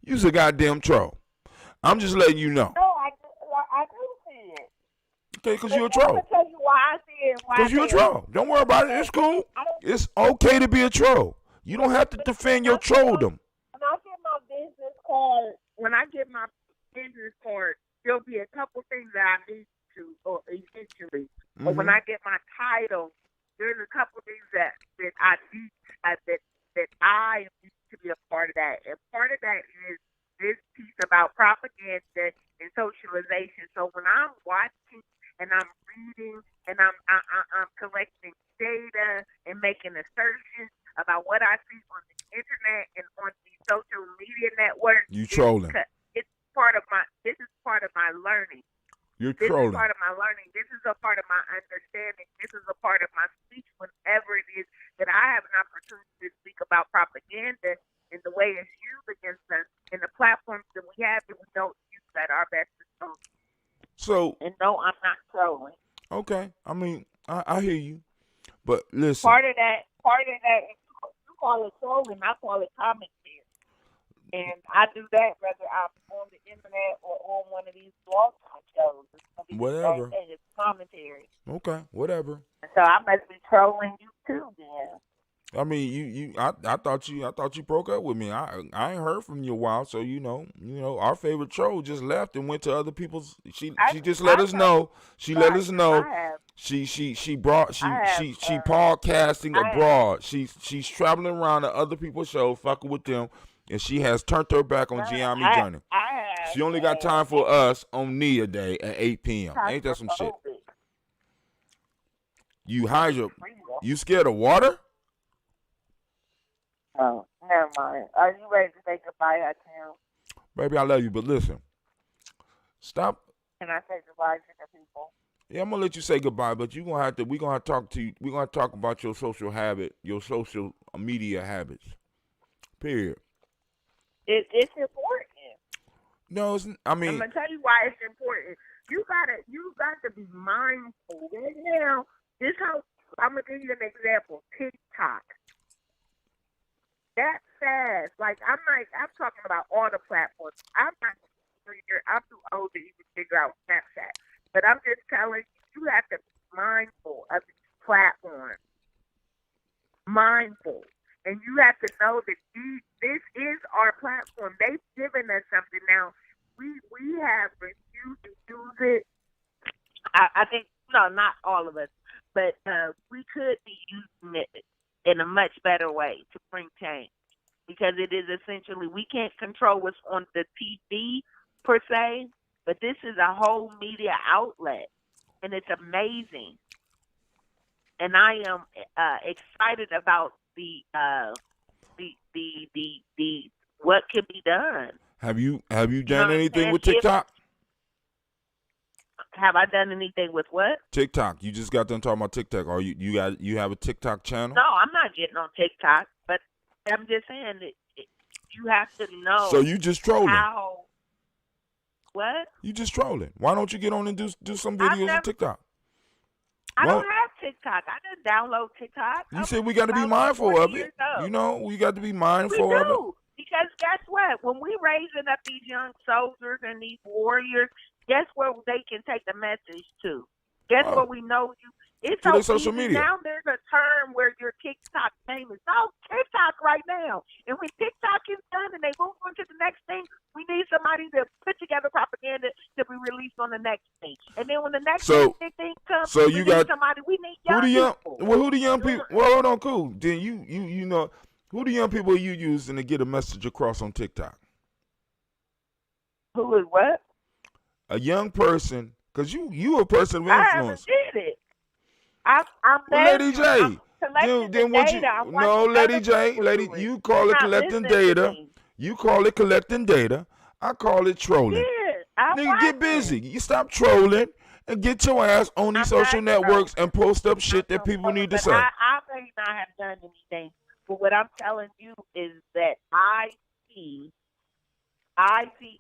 you's a goddamn troll. I'm just letting you know. No, I do see it. Okay, because you're a troll. I'm going to tell you why I see it. Because you're a troll. Don't worry about it. It's cool. It's okay to be a troll. You don't have to defend your trolldom. When I get my business card, there'll be a couple things that I need to, or eventually. Mm-hmm. But when I get my title, there's a couple things that I need, that I need to be a part of that. And part of that is this piece about propaganda and socialization. So when I'm watching and I'm reading and I'm collecting data and making assertions about what I see on the internet and on the social media networks, you trolling. This is part of my learning. You're trolling. This is part of my learning. This is a part of my understanding. This is a part of my speech whenever it is that I have an opportunity to speak about propaganda and the way it's used against us and the platforms that we have that we don't use at our best. And no, I'm not trolling. Okay. I mean, I hear you. But listen. Part of that is, you call it trolling, I call it commentary. And I do that whether I'm on the internet or on one of these blog shows. Whatever. It's commentary. Okay, whatever. So I must be trolling you too, then. I mean, I thought you broke up with me. I ain't heard from you a while, so you know, our favorite troll just left and went to other people's. She just let us know. She let us know. She podcasting abroad. She's traveling around to other people's shows, fucking with them, and she has turned her back on Giami Journey. She only got time for us on Nia Day at 8 p.m. Ain't that some shit? You scared of water? Oh, never mind. Are you ready to say goodbye, Tim? Baby, I love you, but listen. Stop. Can I say goodbye to the people? Yeah, I'm gonna let you say goodbye, but we're gonna have to talk to you. We're gonna talk about your social social media habits. Period. It's important. No, I'm gonna tell you why it's important. You got to be mindful. Right now, I'm gonna give you an example. TikTok. that fast. Like I'm talking about all the platforms. I'm not I'm too old to even figure out Snapchat. But I'm just telling you, you have to be mindful of these platforms. Mindful. And you have to know that this is our platform. They've given us something now. We have refused to use it. I think no, not all of us, but we could be using it in a much better way to bring change because it is essentially we can't control what's on the TV per se, but this is a whole media outlet, and it's amazing. And I am excited about the what can be done. Have you You know done what I'm anything saying? with TikTok? Have I done anything with what? TikTok. You just got done talking about TikTok. Or you have a TikTok channel? No, I'm not getting on TikTok, but I'm just saying that you have to know. So you just trolling? How? What? You just trolling? Why don't you get on and do some videos on TikTok? I don't have TikTok. I didn't download TikTok. You said we got to be mindful of it. You know, we got to be mindful of it. Because guess what? When we raising up these young soldiers and these warriors, guess where they can take the message to? Guess where we know you? It's to so social easy. media. Now there's a term where your TikTok famous. Oh, TikTok right now. And when TikTok is done and they move on to the next thing, we need somebody to put together propaganda to be released on the next thing. And then when the next big thing comes, so we you need got somebody. We need young people. Well, who the young people? Well, hold on, cool. Then you know, who the young people you using to get a message across on TikTok? Who is what? A young person, because you a person of I influence. haven't did it. I'm Lady J. Then what you? No, Lady J. You call it collecting data. You call it collecting data. I call it trolling. Yeah, nigga, get busy. You stop trolling and get your ass on these social networks and post up shit that people need to say. I may not have done anything, but what I'm telling you is that I see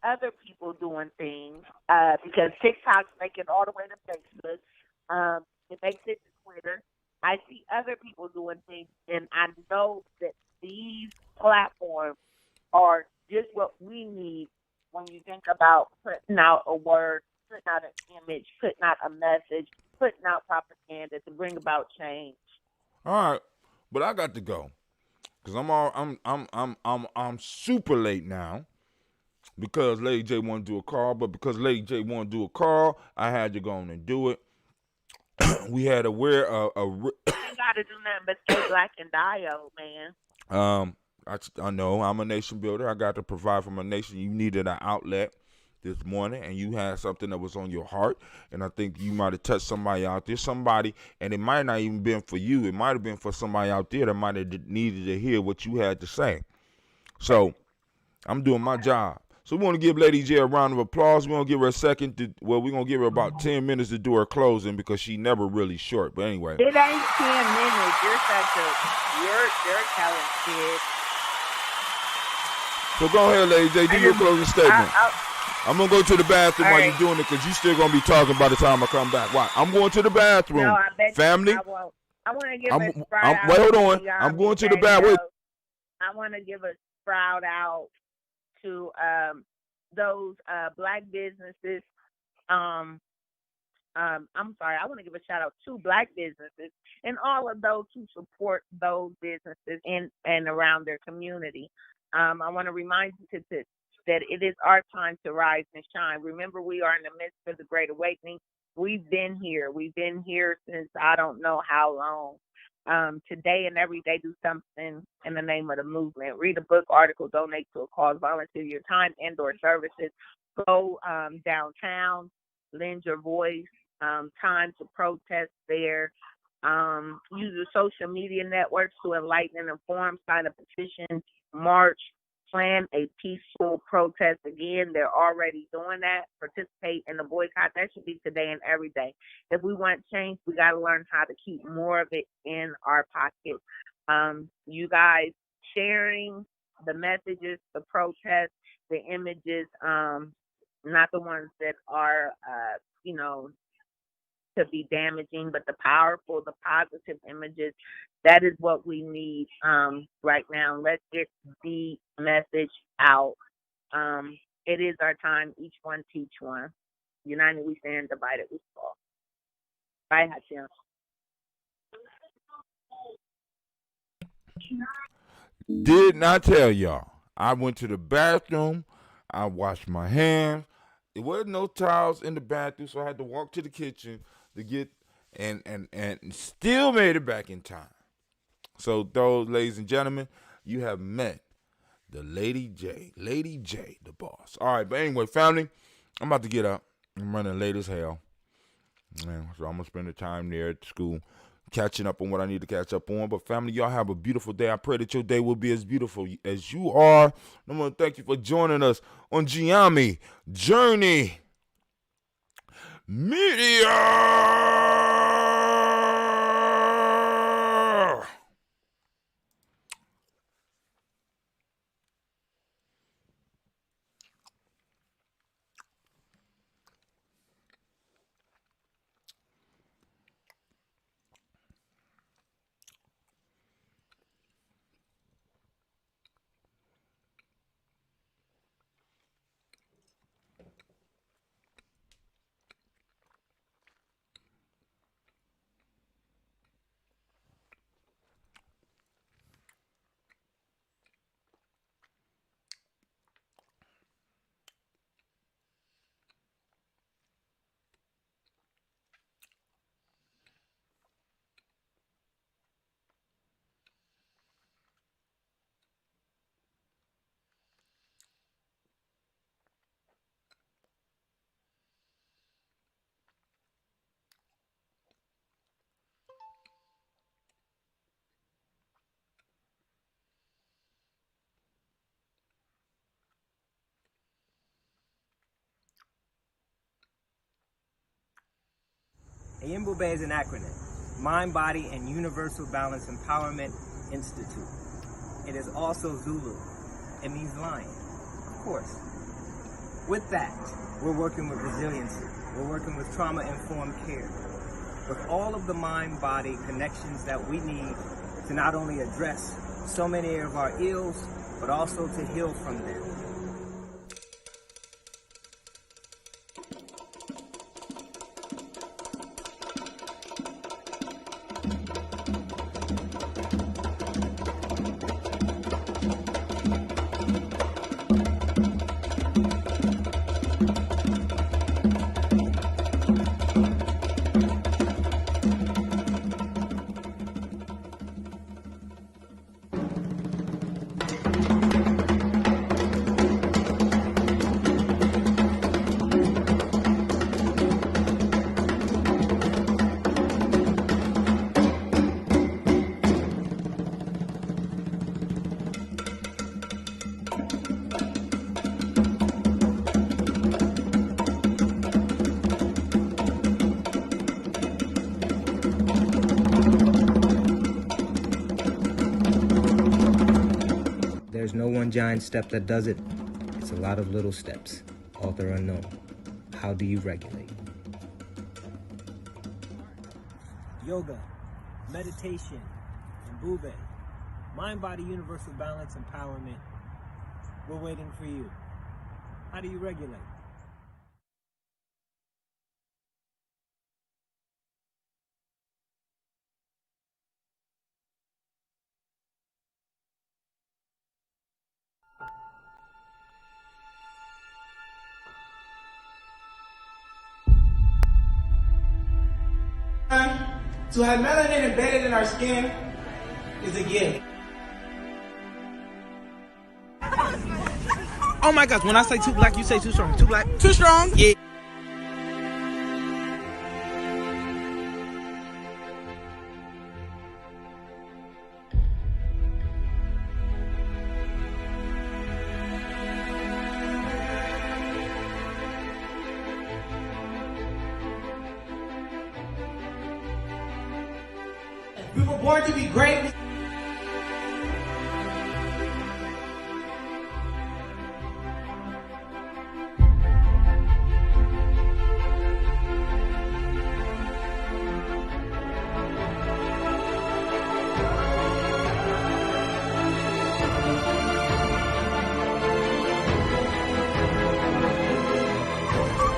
other people doing things because TikTok's making all the way to Facebook. It makes it to Twitter. I see other people doing things, and I know that these platforms are just what we need when you think about putting out a word, putting out an image, putting out a message, putting out propaganda to bring about change. All right, but I got to go because I'm super late now. Because Lady J want to do a call, but because Lady J want to do a call, I had to go on and do it. We had to wear a you gotta do nothing but stay black and die, old man. I know I'm a nation builder. I got to provide for my nation. You needed an outlet this morning, and you had something that was on your heart, and I think you might have touched somebody out there, and it might not even been for you. It might have been for somebody out there that might have needed to hear what you had to say. So I'm doing my job. So we want to give Lady J a round of applause. We're going to give her a second. We're going to give her about 10 minutes to do her closing because she never really short. But anyway. It ain't 10 minutes. You're telling kid. So go ahead, Lady J. Do your closing statement. I'm going to go to the bathroom while you're doing it because you're still going to be talking by the time I come back. Why? I'm going to the bathroom. No, I bet Family. I won't. I want to give a sprout out. Wait, hold on. I'm going to the bathroom. I want to give a sprout out to those black businesses. I'm sorry, I want to give a shout out to black businesses and all of those who support those businesses in and around their community. I want to remind you that it is our time to rise and shine. Remember, we are in the midst of the Great Awakening. We've been here. We've been here since I don't know how long. Today and every day, do something in the name of the movement. Read a book, article, donate to a cause, volunteer your time and/or services. Go downtown, lend your voice. Time to protest there. Use your social media networks to enlighten and inform. Sign a petition, march, plan a peaceful protest. Again, they're already doing that. Participate in the boycott. That should be today and every day. If we want change, we got to learn how to keep more of it in our pocket. You guys sharing the messages, the protests, the images, not the ones that are, to be damaging, but the powerful, the positive images, that is what we need right now. Let's get the message out. It is our time. Each one teach one. United we stand, divided we fall. Bye, Hashim. Did not tell y'all. I went to the bathroom. I washed my hands. There wasn't no towels in the bathroom, so I had to walk to the kitchen to get and still made it back in time. So those, ladies and gentlemen, you have met the Lady J, the boss. All right, but anyway, family, I'm about to get up. I'm running late as hell. Man, so I'm going to spend the time there at school catching up on what I need to catch up on. But family, y'all have a beautiful day. I pray that your day will be as beautiful as you are. I want to thank you for joining us on Giammi Journey Media. AYIMBUBE is an acronym, Mind, Body, and Universal Balance Empowerment Institute. It is also Zulu. It means lion, of course. With that, we're working with resiliency. We're working with trauma-informed care. With all of the mind-body connections that we need to not only address so many of our ills, but also to heal from them. There's no one giant step that does it. It's a lot of little steps. Author unknown. How do you regulate? Yoga, meditation, and Bube. Mind, body, universal balance, empowerment. We're waiting for you. How do you regulate? To have melanin embedded in our skin is a gift. Oh my gosh, when I say too black, you say too strong. Too black? Too strong? Yeah. We were born to be great.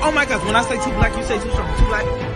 Oh my gosh, when I say too black, you say too strong. Too black.